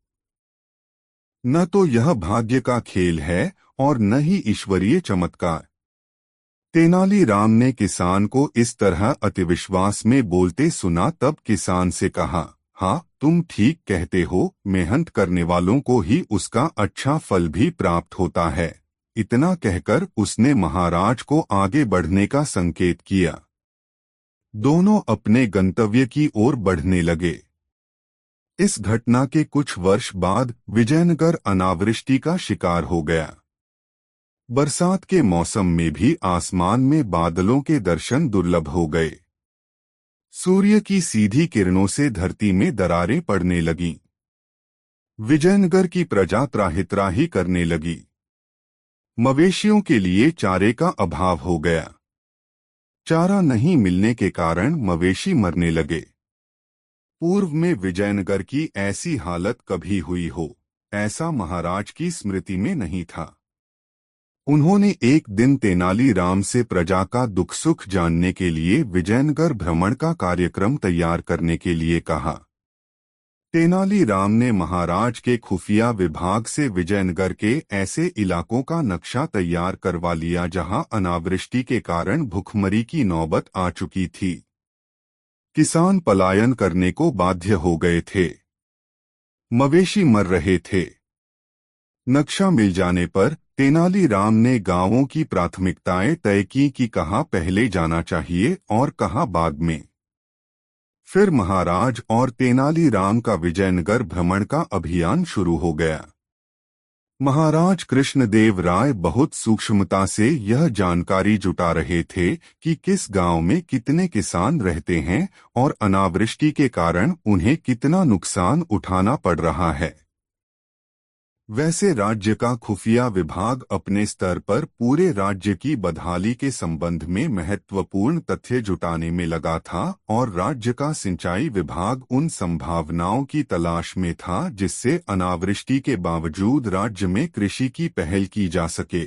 न तो यह भाग्य का खेल है और न ही ईश्वरीय चमत्कार। तेनालीराम ने किसान को इस तरह अतिविश्वास में बोलते सुना तब किसान से कहा, हाँ, तुम ठीक कहते हो, मेहनत करने वालों को ही उसका अच्छा फल भी प्राप्त होता है। इतना कहकर उसने महाराज को आगे बढ़ने का संकेत किया। दोनों अपने गंतव्य की ओर बढ़ने लगे। इस घटना के कुछ वर्ष बाद विजयनगर अनावृष्टि का शिकार हो गया। बरसात के मौसम में भी आसमान में बादलों के दर्शन दुर्लभ हो गए। सूर्य की सीधी किरणों से धरती में दरारें पड़ने लगीं। विजयनगर की प्रजा त्राहि करने लगी। मवेशियों के लिए चारे का अभाव हो गया। चारा नहीं मिलने के कारण मवेशी मरने लगे। पूर्व में विजयनगर की ऐसी हालत कभी हुई हो, ऐसा महाराज की स्मृति में नहीं था। उन्होंने एक दिन तेनालीराम से प्रजा का दुख सुख जानने के लिए विजयनगर भ्रमण का कार्यक्रम तैयार करने के लिए कहा। तेनालीराम ने महाराज के खुफिया विभाग से विजयनगर के ऐसे इलाकों का नक्शा तैयार करवा लिया जहां अनावृष्टि के कारण भुखमरी की नौबत आ चुकी थी। किसान पलायन करने को बाध्य हो गए थे। मवेशी मर रहे थे। नक्शा मिल जाने पर तेनालीराम ने गांवों की प्राथमिकताएं तय की कि कहां पहले जाना चाहिए और कहां बाद में। फिर महाराज और तेनालीराम का विजयनगर भ्रमण का अभियान शुरू हो गया। महाराज कृष्णदेव राय बहुत सूक्ष्मता से यह जानकारी जुटा रहे थे कि किस गांव में कितने किसान रहते हैं और अनावृष्टि के कारण उन्हें कितना नुकसान उठाना पड़ रहा है। वैसे राज्य का खुफिया विभाग अपने स्तर पर पूरे राज्य की बदहाली के संबंध में महत्वपूर्ण तथ्य जुटाने में लगा था और राज्य का सिंचाई विभाग उन संभावनाओं की तलाश में था जिससे अनावृष्टि के बावजूद राज्य में कृषि की पहल की जा सके।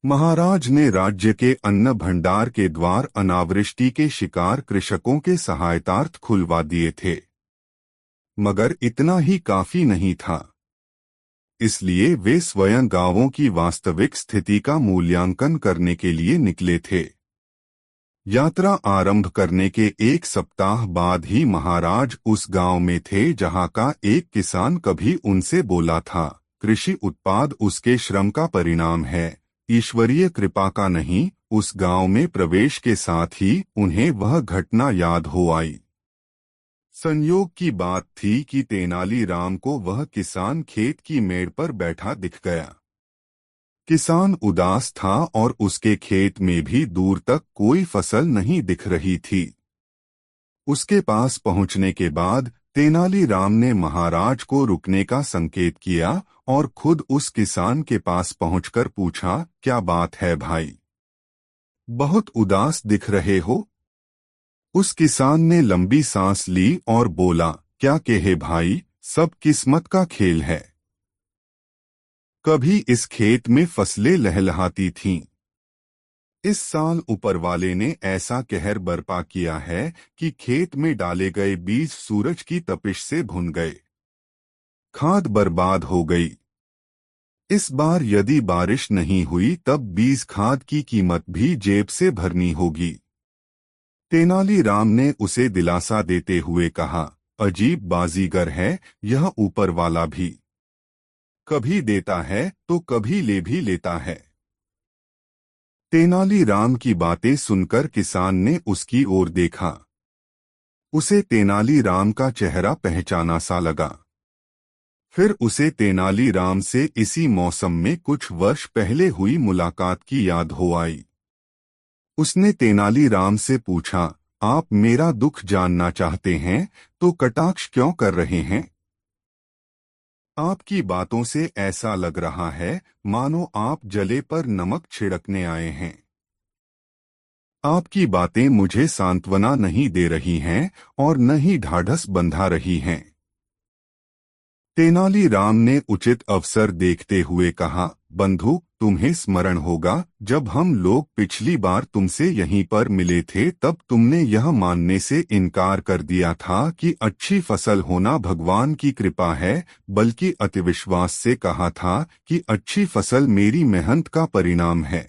महाराज ने राज्य के अन्न भंडार के द्वार अनावृष्टि के शिकार कृषकों के सहायतार्थ खुलवा दिए थे। मगर इतना ही काफी नहीं था। इसलिए वे स्वयं गांवों की वास्तविक स्थिति का मूल्यांकन करने के लिए निकले थे। यात्रा आरंभ करने के एक सप्ताह बाद ही महाराज उस गांव में थे जहां का एक किसान कभी उनसे बोला था, कृषि उत्पाद उसके श्रम का परिणाम है, ईश्वरीय कृपा का नहीं। उस गांव में प्रवेश के साथ ही उन्हें वह घटना याद हो आई। संयोग की बात थी कि तेनालीराम को वह किसान खेत की मेड़ पर बैठा दिख गया। किसान उदास था और उसके खेत में भी दूर तक कोई फसल नहीं दिख रही थी। उसके पास पहुंचने के बाद तेनालीराम ने महाराज को रुकने का संकेत किया और खुद उस किसान के पास पहुंचकर पूछा, क्या बात है भाई, बहुत उदास दिख रहे हो? उस किसान ने लंबी सांस ली और बोला, क्या कहे भाई, सब किस्मत का खेल है। कभी इस खेत में फसलें लहलहाती थीं। इस साल ऊपर वाले ने ऐसा कहर बरपा किया है कि खेत में डाले गए बीज सूरज की तपिश से भुन गए। खाद बर्बाद हो गई। इस बार यदि बारिश नहीं हुई तब बीज खाद की कीमत भी जेब से भरनी होगी। तेनालीराम ने उसे दिलासा देते हुए कहा, अजीब बाजीगर है यह ऊपर वाला भी, कभी देता है तो कभी ले भी लेता है। तेनालीराम की बातें सुनकर किसान ने उसकी ओर देखा। उसे तेनालीराम का चेहरा पहचाना सा लगा। फिर उसे तेनालीराम से इसी मौसम में कुछ वर्ष पहले हुई मुलाकात की याद हो आई। उसने तेनालीराम से पूछा, आप मेरा दुख जानना चाहते हैं तो कटाक्ष क्यों कर रहे हैं? आपकी बातों से ऐसा लग रहा है मानो आप जले पर नमक छिड़कने आए हैं। आपकी बातें मुझे सांत्वना नहीं दे रही हैं और न ही ढाढ़स बंधा रही हैं। तेनालीराम ने उचित अवसर देखते हुए कहा, बंधु, तुम्हें स्मरण होगा जब हम लोग पिछली बार तुमसे यहीं पर मिले थे तब तुमने यह मानने से इनकार कर दिया था कि अच्छी फसल होना भगवान की कृपा है, बल्कि अतिविश्वास से कहा था कि अच्छी फसल मेरी मेहनत का परिणाम है।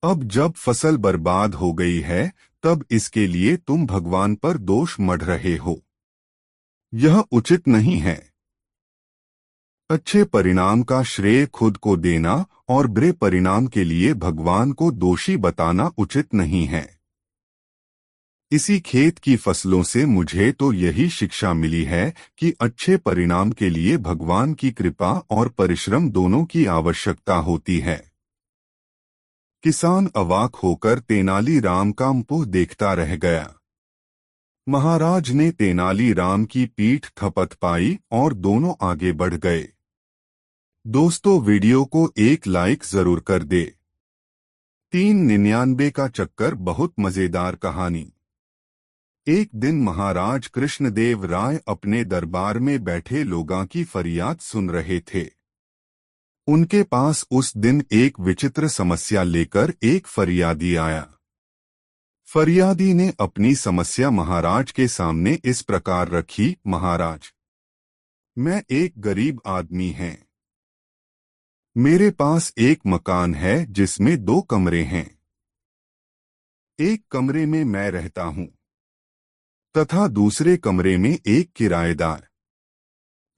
अब जब फसल बर्बाद हो गई है तब इसके लिए तुम भगवान पर दोष मढ़ रहे हो। यह उचित नहीं है। अच्छे परिणाम का श्रेय खुद को देना और बुरे परिणाम के लिए भगवान को दोषी बताना उचित नहीं है। इसी खेत की फसलों से मुझे तो यही शिक्षा मिली है कि अच्छे परिणाम के लिए भगवान की कृपा और परिश्रम दोनों की आवश्यकता होती है। किसान अवाक होकर तेनालीराम का मुंह देखता रह गया। महाराज ने तेनालीराम की पीठ थपथपाई और दोनों आगे बढ़ गए। दोस्तों, वीडियो को एक लाइक जरूर कर दे। 399 का चक्कर बहुत मजेदार कहानी। एक दिन महाराज कृष्णदेव राय अपने दरबार में बैठे लोगों की फरियाद सुन रहे थे। उनके पास उस दिन एक विचित्र समस्या लेकर एक फरियादी आया। फरियादी ने अपनी समस्या महाराज के सामने इस प्रकार रखी, महाराज, मैं एक गरीब आदमी हैं। मेरे पास एक मकान है जिसमें 2 कमरे हैं। एक कमरे में मैं रहता हूं तथा दूसरे कमरे में एक किराएदार।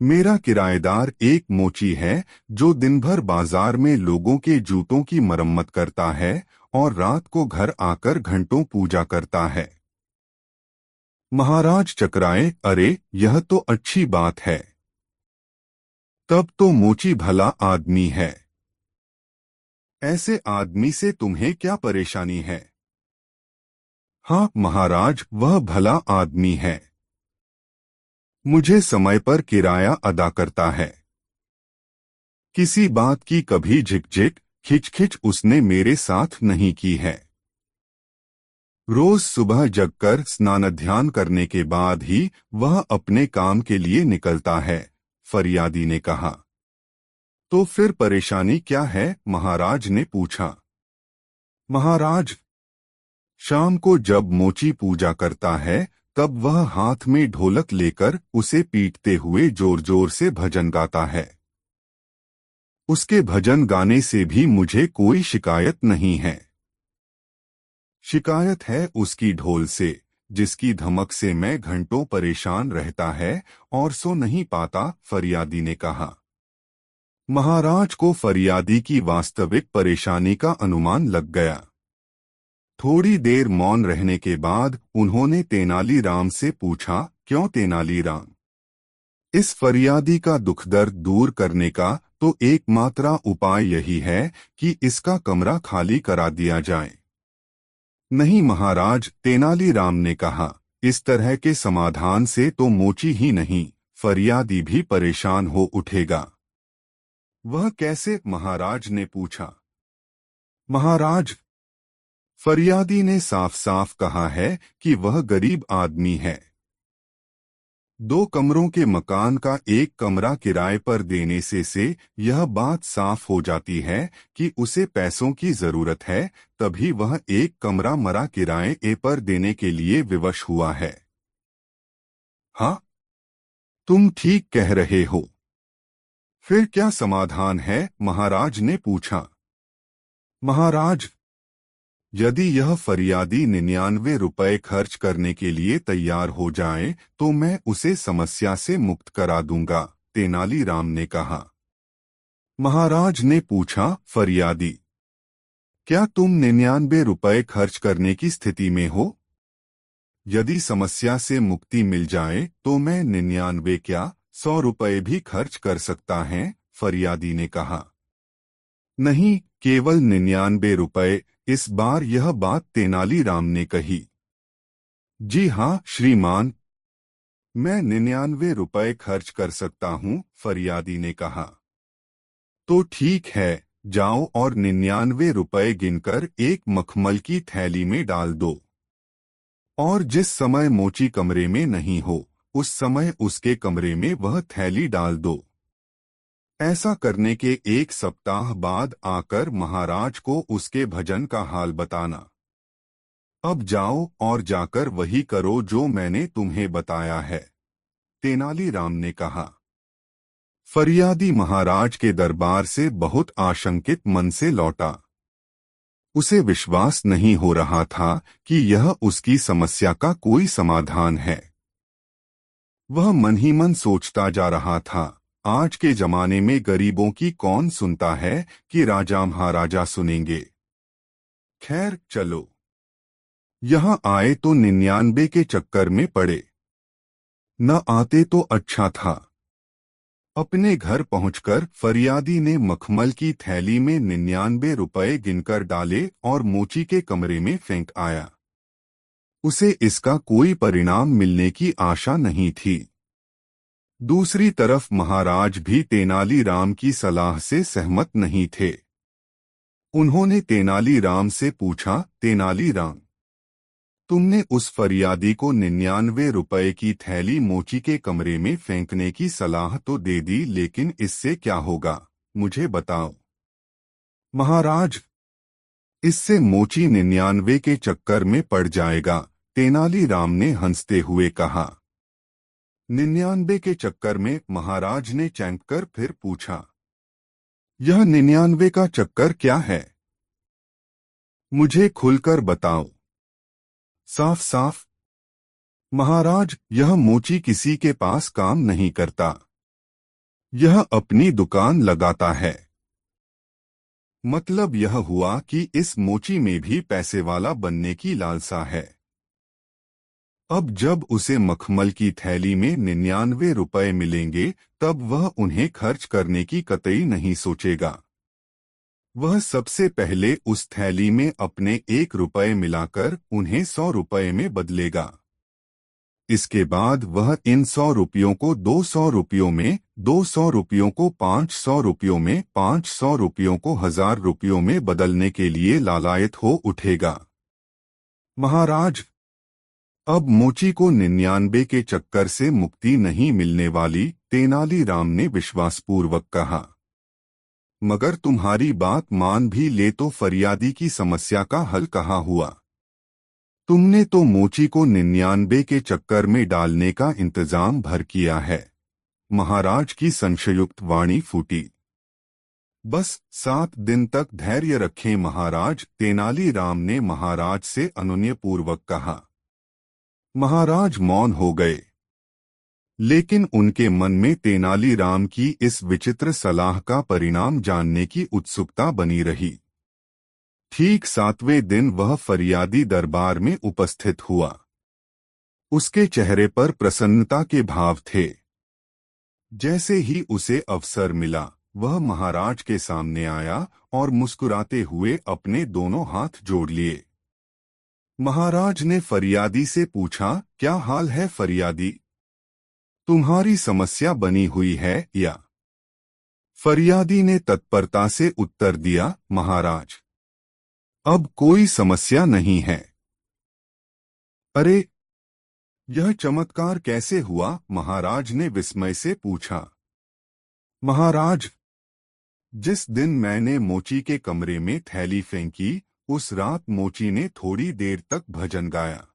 मेरा किराएदार एक मोची है जो दिन भर बाजार में लोगों के जूतों की मरम्मत करता है और रात को घर आकर घंटों पूजा करता है। महाराज चकराए, अरे यह तो अच्छी बात है। तब तो मोची भला आदमी है। ऐसे आदमी से तुम्हें क्या परेशानी है? हाँ महाराज, वह भला आदमी है। मुझे समय पर किराया अदा करता है। किसी बात की कभी झिकझिक खिचखिच उसने मेरे साथ नहीं की है। रोज सुबह जगकर स्नान ध्यान करने के बाद ही वह अपने काम के लिए निकलता है। फरियादी ने कहा, तो फिर परेशानी क्या है? महाराज ने पूछा। महाराज, शाम को जब मोची पूजा करता है तब वह हाथ में ढोलक लेकर उसे पीटते हुए जोर जोर से भजन गाता है। उसके भजन गाने से भी मुझे कोई शिकायत नहीं है। शिकायत है उसकी ढोल से, जिसकी धमक से मैं घंटों परेशान रहता है और सो नहीं पाता, फरियादी ने कहा। महाराज को फरियादी की वास्तविक परेशानी का अनुमान लग गया। थोड़ी देर मौन रहने के बाद उन्होंने तेनालीराम से पूछा, क्यों तेनालीराम? इस फरियादी का दुख दर्द दूर करने का तो एकमात्र उपाय यही है कि इसका कमरा खाली करा दिया जाए। नहीं महाराज, तेनालीराम ने कहा, इस तरह के समाधान से तो मोची ही नहीं, फरियादी भी परेशान हो उठेगा। वह कैसे? महाराज ने पूछा। महाराज, फरियादी ने साफ साफ कहा है कि वह गरीब आदमी है। 2 कमरों के मकान का एक कमरा किराए पर देने से यह बात साफ हो जाती है कि उसे पैसों की जरूरत है, तभी वह एक कमरा मरा किराए पर देने के लिए विवश हुआ है। हाँ, तुम ठीक कह रहे हो। फिर क्या समाधान है? महाराज ने पूछा। महाराज, यदि यह फरियादी 99 रुपए खर्च करने के लिए तैयार हो जाए तो मैं उसे समस्या से मुक्त करा दूंगा, तेनालीराम ने कहा। महाराज ने पूछा, फरियादी, क्या तुम 99 रुपए खर्च करने की स्थिति में हो? यदि समस्या से मुक्ति मिल जाए तो मैं 99 क्या 100 रुपए भी खर्च कर सकता है, फरियादी ने कहा। नहीं, केवल 99 रुपए। इस बार यह बात तेनालीराम ने कही। जी हाँ श्रीमान, मैं 99 रुपए खर्च कर सकता हूँ, फरियादी ने कहा। तो ठीक है, जाओ और 99 रुपए गिनकर एक मखमल की थैली में डाल दो। और जिस समय मोची कमरे में नहीं हो, उस समय उसके कमरे में वह थैली डाल दो। ऐसा करने के 1 सप्ताह बाद आकर महाराज को उसके भजन का हाल बताना। अब जाओ और जाकर वही करो जो मैंने तुम्हें बताया है, तेनालीराम ने कहा। फरियादी महाराज के दरबार से बहुत आशंकित मन से लौटा। उसे विश्वास नहीं हो रहा था कि यह उसकी समस्या का कोई समाधान है। वह मन ही मन सोचता जा रहा था, आज के जमाने में गरीबों की कौन सुनता है कि राजा महाराजा सुनेंगे। खैर चलो, यहाँ आए तो 99 के चक्कर में पड़े। न आते तो अच्छा था। अपने घर पहुंचकर फरियादी ने मखमल की थैली में 99 रुपए गिनकर डाले और मोची के कमरे में फेंक आया। उसे इसका कोई परिणाम मिलने की आशा नहीं थी। दूसरी तरफ महाराज भी तेनालीराम की सलाह से सहमत नहीं थे। उन्होंने तेनालीराम से पूछा, तेनालीराम, तुमने उस फरियादी को 99 रुपए की थैली मोची के कमरे में फेंकने की सलाह तो दे दी, लेकिन इससे क्या होगा, मुझे बताओ। महाराज, इससे मोची 99 के चक्कर में पड़ जाएगा, तेनालीराम ने हंसते हुए कहा। 99 के चक्कर में? महाराज ने चौंक कर फिर पूछा। यह 99 का चक्कर क्या है? मुझे खुलकर बताओ, साफ साफ। महाराज, यह मोची किसी के पास काम नहीं करता। यह अपनी दुकान लगाता है। मतलब यह हुआ कि इस मोची में भी पैसे वाला बनने की लालसा है। अब जब उसे मखमल की थैली में 99 रुपए मिलेंगे तब वह उन्हें खर्च करने की कतई नहीं सोचेगा। वह सबसे पहले उस थैली में अपने 1 रुपए मिलाकर उन्हें 100 रुपए में बदलेगा। इसके बाद वह इन 100 रुपयों को 200 रुपयों में, 200 रुपयों को 500 रुपयों में, 500 रुपयों को 1000 रुपयों में बदलने के लिए लालायत हो उठेगा। महाराज, अब मोची को 99 के चक्कर से मुक्ति नहीं मिलने वाली, तेनालीराम ने विश्वासपूर्वक कहा। मगर तुम्हारी बात मान भी ले तो फरियादी की समस्या का हल कहाँ हुआ? तुमने तो मोची को 99 के चक्कर में डालने का इंतजाम भर किया है। महाराज की संशयुक्त वाणी फूटी। बस 7 दिन तक धैर्य रखें महाराज, तेनालीराम ने महाराज से अनुनयपूर्वक कहा। महाराज मौन हो गए, लेकिन उनके मन में तेनालीराम की इस विचित्र सलाह का परिणाम जानने की उत्सुकता बनी रही। ठीक 7वें दिन वह फरियादी दरबार में उपस्थित हुआ। उसके चेहरे पर प्रसन्नता के भाव थे। जैसे ही उसे अवसर मिला, वह महाराज के सामने आया और मुस्कुराते हुए अपने दोनों हाथ जोड़ लिए। महाराज ने फरियादी से पूछा, क्या हाल है फरियादी? तुम्हारी समस्या बनी हुई है या? फरियादी ने तत्परता से उत्तर दिया, महाराज, अब कोई समस्या नहीं है। अरे, यह चमत्कार कैसे हुआ? महाराज ने विस्मय से पूछा। महाराज, जिस दिन मैंने मोची के कमरे में थैली फेंकी, उस रात मोची ने थोड़ी देर तक भजन गाया।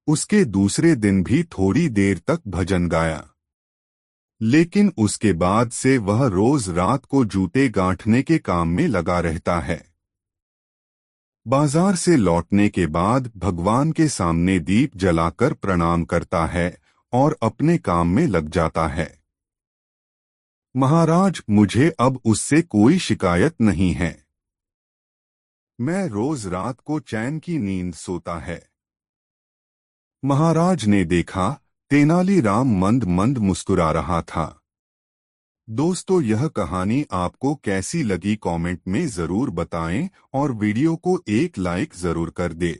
उसके दूसरे दिन भी थोड़ी देर तक भजन गाया, लेकिन उसके बाद से वह रोज रात को जूते गांठने के काम में लगा रहता है। बाजार से लौटने के बाद भगवान के सामने दीप जलाकर प्रणाम करता है और अपने काम में लग जाता है। महाराज, मुझे अब उससे कोई शिकायत नहीं है। मैं रोज रात को चैन की नींद सोता है। महाराज ने देखा, तेनालीराम मंद मंद मुस्कुरा रहा था। दोस्तों, यह कहानी आपको कैसी लगी कमेंट में जरूर बताएं और वीडियो को एक लाइक जरूर कर दे।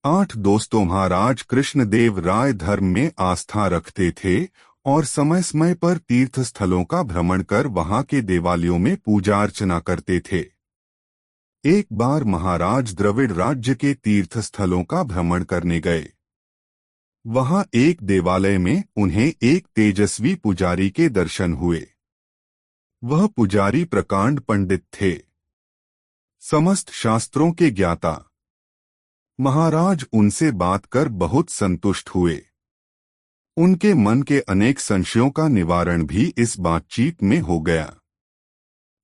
8 दोस्तों, महाराज कृष्णदेव राय धर्म में आस्था रखते थे और समय समय पर तीर्थ स्थलों का भ्रमण कर वहां के देवालयों में पूजा अर्चना करते थे। एक बार महाराज द्रविड़ राज्य के तीर्थ स्थलों का भ्रमण करने गए। वहां एक देवालय में उन्हें एक तेजस्वी पुजारी के दर्शन हुए। वह पुजारी प्रकांड पंडित थे, समस्त शास्त्रों के ज्ञाता। महाराज उनसे बात कर बहुत संतुष्ट हुए। उनके मन के अनेक संशयों का निवारण भी इस बातचीत में हो गया।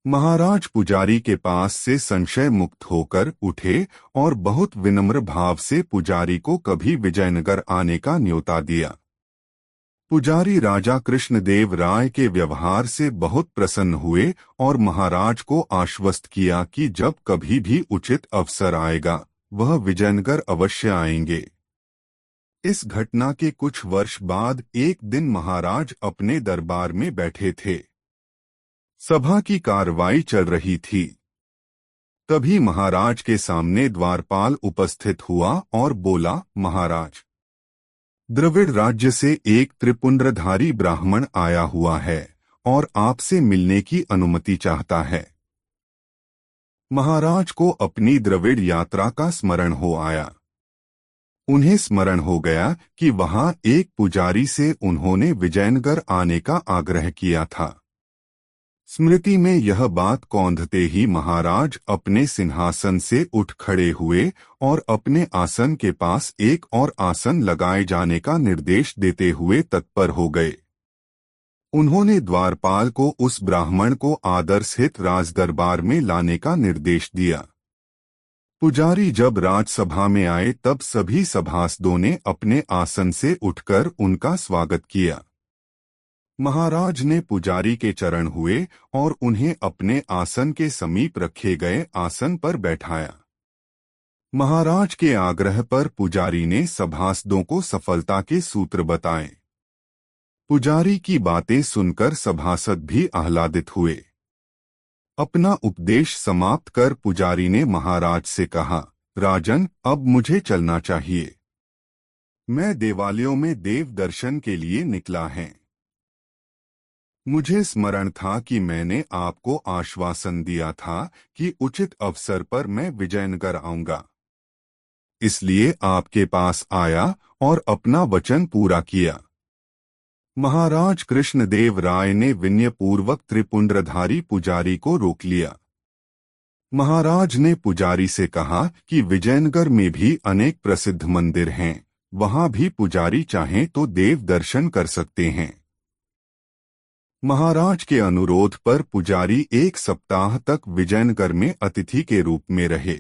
महाराज पुजारी के पास से संशय मुक्त होकर उठे और बहुत विनम्र भाव से पुजारी को कभी विजयनगर आने का न्योता दिया। पुजारी राजा कृष्णदेव राय के व्यवहार से बहुत प्रसन्न हुए और महाराज को आश्वस्त किया कि जब कभी भी उचित अवसर आएगा, वह विजयनगर अवश्य आएंगे। इस घटना के कुछ वर्ष बाद एक दिन महाराज अपने दरबार में बैठे थे। सभा की कार्रवाई चल रही थी। तभी महाराज के सामने द्वारपाल उपस्थित हुआ और बोला, महाराज, द्रविड़ राज्य से एक त्रिपुंड्रधारी ब्राह्मण आया हुआ है और आपसे मिलने की अनुमति चाहता है। महाराज को अपनी द्रविड़ यात्रा का स्मरण हो आया। उन्हें स्मरण हो गया कि वहां एक पुजारी से उन्होंने विजयनगर आने का आग्रह किया था। स्मृति में यह बात कौंधते ही महाराज अपने सिंहासन से उठ खड़े हुए और अपने आसन के पास एक और आसन लगाए जाने का निर्देश देते हुए तत्पर हो गए। उन्होंने द्वारपाल को उस ब्राह्मण को आदर सहित राजदरबार में लाने का निर्देश दिया। पुजारी जब राजसभा में आए तब सभी सभासदों ने अपने आसन से उठकर उनका स्वागत किया। महाराज ने पुजारी के चरण हुए और उन्हें अपने आसन के समीप रखे गए आसन पर बैठाया। महाराज के आग्रह पर पुजारी ने सभासदों को सफलता के सूत्र बताए। पुजारी की बातें सुनकर सभासद भी आह्लादित हुए। अपना उपदेश समाप्त कर पुजारी ने महाराज से कहा, राजन, अब मुझे चलना चाहिए। मैं देवालयों में देव दर्शन के लिए निकला है। मुझे स्मरण था कि मैंने आपको आश्वासन दिया था कि उचित अवसर पर मैं विजयनगर आऊंगा, इसलिए आपके पास आया और अपना वचन पूरा किया। महाराज कृष्णदेव राय ने विनयपूर्वक त्रिपुंड्रधारी पुजारी को रोक लिया। महाराज ने पुजारी से कहा कि विजयनगर में भी अनेक प्रसिद्ध मंदिर हैं, वहां भी पुजारी चाहें तो देव दर्शन कर सकते हैं। महाराज के अनुरोध पर पुजारी 1 सप्ताह तक विजयनगर में अतिथि के रूप में रहे।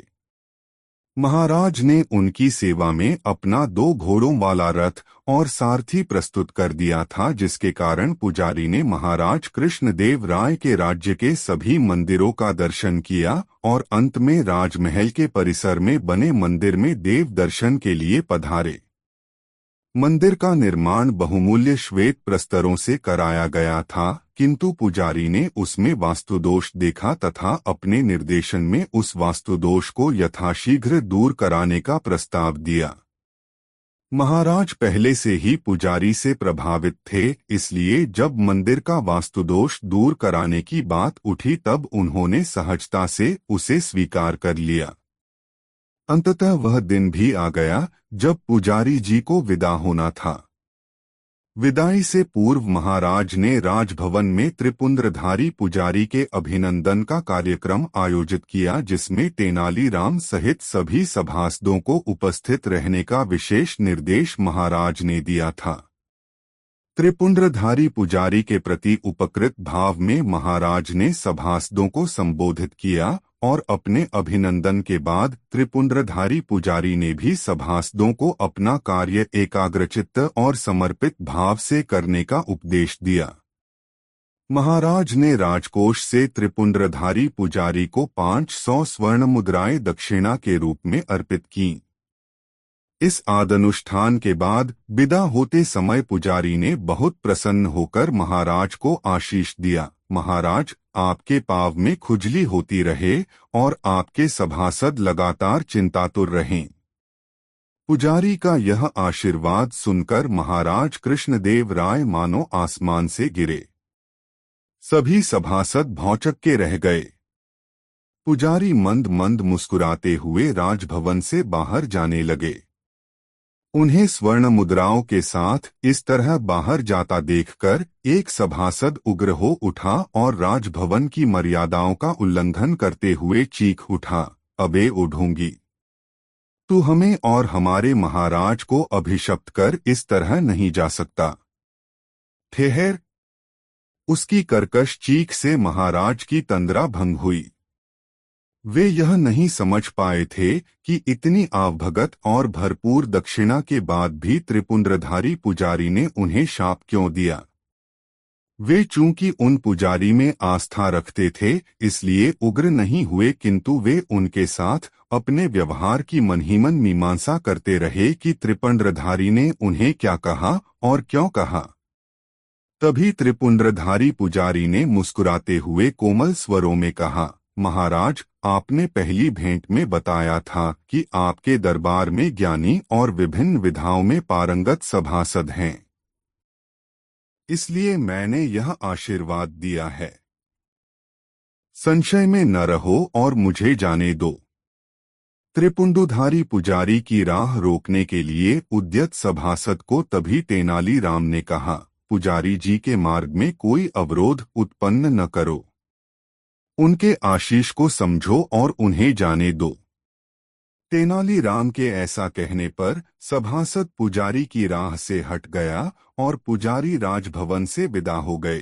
महाराज ने उनकी सेवा में अपना 2 घोड़ों वाला रथ और सारथी प्रस्तुत कर दिया था, जिसके कारण पुजारी ने महाराज कृष्णदेव राय के राज्य के सभी मंदिरों का दर्शन किया और अंत में राजमहल के परिसर में बने मंदिर में देव दर्शन के लिए पधारे। मंदिर का निर्माण बहुमूल्य श्वेत प्रस्तरों से कराया गया था, किंतु पुजारी ने उसमें वास्तुदोष देखा तथा अपने निर्देशन में उस वास्तुदोष को यथाशीघ्र दूर कराने का प्रस्ताव दिया। महाराज पहले से ही पुजारी से प्रभावित थे, इसलिए जब मंदिर का वास्तुदोष दूर कराने की बात उठी तब उन्होंने सहजता से उसे स्वीकार कर लिया। अंततः वह दिन भी आ गया जब पुजारी जी को विदा होना था। विदाई से पूर्व महाराज ने राजभवन में त्रिपुंद्रधारी पुजारी के अभिनंदन का कार्यक्रम आयोजित किया, जिसमें तेनालीराम सहित सभी सभासदों को उपस्थित रहने का विशेष निर्देश महाराज ने दिया था। त्रिपुंद्रधारी पुजारी के प्रति उपकृत भाव में महाराज ने सभासदों को संबोधित किया और अपने अभिनंदन के बाद त्रिपुंद्रधारी पुजारी ने भी सभासदों को अपना कार्य एकाग्रचित्त और समर्पित भाव से करने का उपदेश दिया। महाराज ने राजकोष से त्रिपुंद्रधारी पुजारी को 500 स्वर्ण मुद्राएं दक्षिणा के रूप में अर्पित की। इस आदनुष्ठान के बाद विदा होते समय पुजारी ने बहुत प्रसन्न होकर महाराज को आशीष दिया। महाराज, आपके पाँव में खुजली होती रहे और आपके सभासद लगातार चिंतातुर रहें। पुजारी का यह आशीर्वाद सुनकर महाराज कृष्णदेव राय मानो आसमान से गिरे। सभी सभासद भौचक्के के रह गए। पुजारी मंद मंद मुस्कुराते हुए राजभवन से बाहर जाने लगे। उन्हें स्वर्ण मुद्राओं के साथ इस तरह बाहर जाता देखकर एक सभासद उग्र हो उठा और राजभवन की मर्यादाओं का उल्लंघन करते हुए चीख उठा, अबे उठूंगी, तू हमें और हमारे महाराज को अभिशप्त कर इस तरह नहीं जा सकता। ठहर। उसकी कर्कश चीख से महाराज की तंद्रा भंग हुई। वे यह नहीं समझ पाए थे कि इतनी आवभगत और भरपूर दक्षिणा के बाद भी त्रिपुंद्रधारी पुजारी ने उन्हें शाप क्यों दिया। वे चूंकि उन पुजारी में आस्था रखते थे इसलिए उग्र नहीं हुए, किंतु वे उनके साथ अपने व्यवहार की मनहीमन मीमांसा करते रहे कि त्रिपुंद्रधारी ने उन्हें क्या कहा और क्यों कहा। तभी त्रिपुंद्रधारी पुजारी ने मुस्कुराते हुए कोमल स्वरों में कहा, महाराज, आपने पहली भेंट में बताया था कि आपके दरबार में ज्ञानी और विभिन्न विधाओं में पारंगत सभासद हैं, इसलिए मैंने यह आशीर्वाद दिया है। संशय में न रहो और मुझे जाने दो। त्रिपुंडुधारी पुजारी की राह रोकने के लिए उद्यत सभासद को तभी तेनालीराम ने कहा, पुजारी जी के मार्ग में कोई अवरोध उत्पन्न न करो, उनके आशीष को समझो और उन्हें जाने दो। तेनालीराम के ऐसा कहने पर सभासद पुजारी की राह से हट गया और पुजारी राजभवन से विदा हो गए।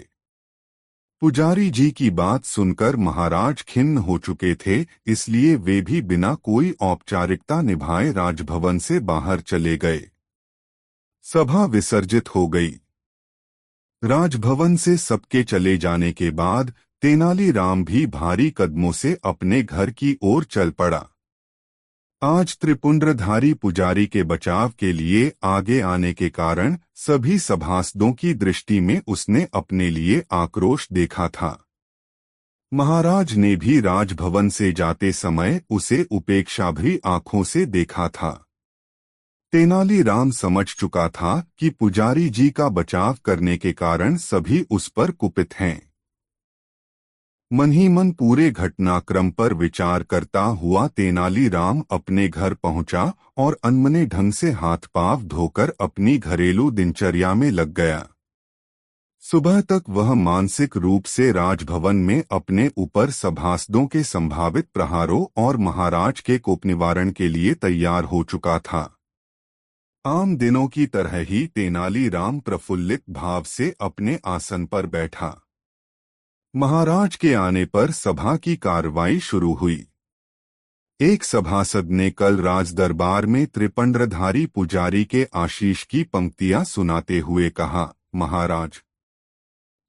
पुजारी जी की बात सुनकर महाराज खिन्न हो चुके थे, इसलिए वे भी बिना कोई औपचारिकता निभाए राजभवन से बाहर चले गए। सभा विसर्जित हो गई। राजभवन से सबके चले जाने के बाद तेनालीराम भी भारी कदमों से अपने घर की ओर चल पड़ा। आज त्रिपुंद्रधारी पुजारी के बचाव के लिए आगे आने के कारण सभी सभासदों की दृष्टि में उसने अपने लिए आक्रोश देखा था। महाराज ने भी राजभवन से जाते समय उसे उपेक्षाभरी आंखों से देखा था। तेनालीराम समझ चुका था कि पुजारी जी का बचाव करने के कारण सभी उस पर कुपित हैं। मन ही मन पूरे घटनाक्रम पर विचार करता हुआ तेनालीराम अपने घर पहुंचा और अनमने ढंग से हाथ पांव धोकर अपनी घरेलू दिनचर्या में लग गया। सुबह तक वह मानसिक रूप से राजभवन में अपने ऊपर सभासदों के संभावित प्रहारों और महाराज के कोप निवारण के लिए तैयार हो चुका था। आम दिनों की तरह ही तेनालीराम प्रफुल्लित भाव से अपने आसन पर बैठा। महाराज के आने पर सभा की कार्रवाई शुरू हुई। एक सभासद ने कल राजदरबार में त्रिपुंड्रधारी पुजारी के आशीष की पंक्तियां सुनाते हुए कहा, महाराज,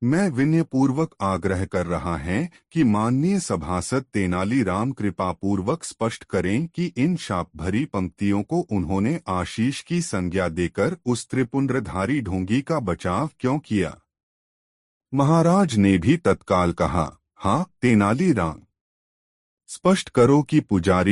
मैं विनयपूर्वक आग्रह कर रहा है कि माननीय सभासद तेनालीराम कृपापूर्वक स्पष्ट करें कि इन शाप भरी पंक्तियों को उन्होंने आशीष की संज्ञा देकर उस त्रिपुंड्रधारी ढोंगी का बचाव क्यों किया। महाराज ने भी तत्काल कहा, हाँ तेनालीराम, स्पष्ट करो कि पुजारी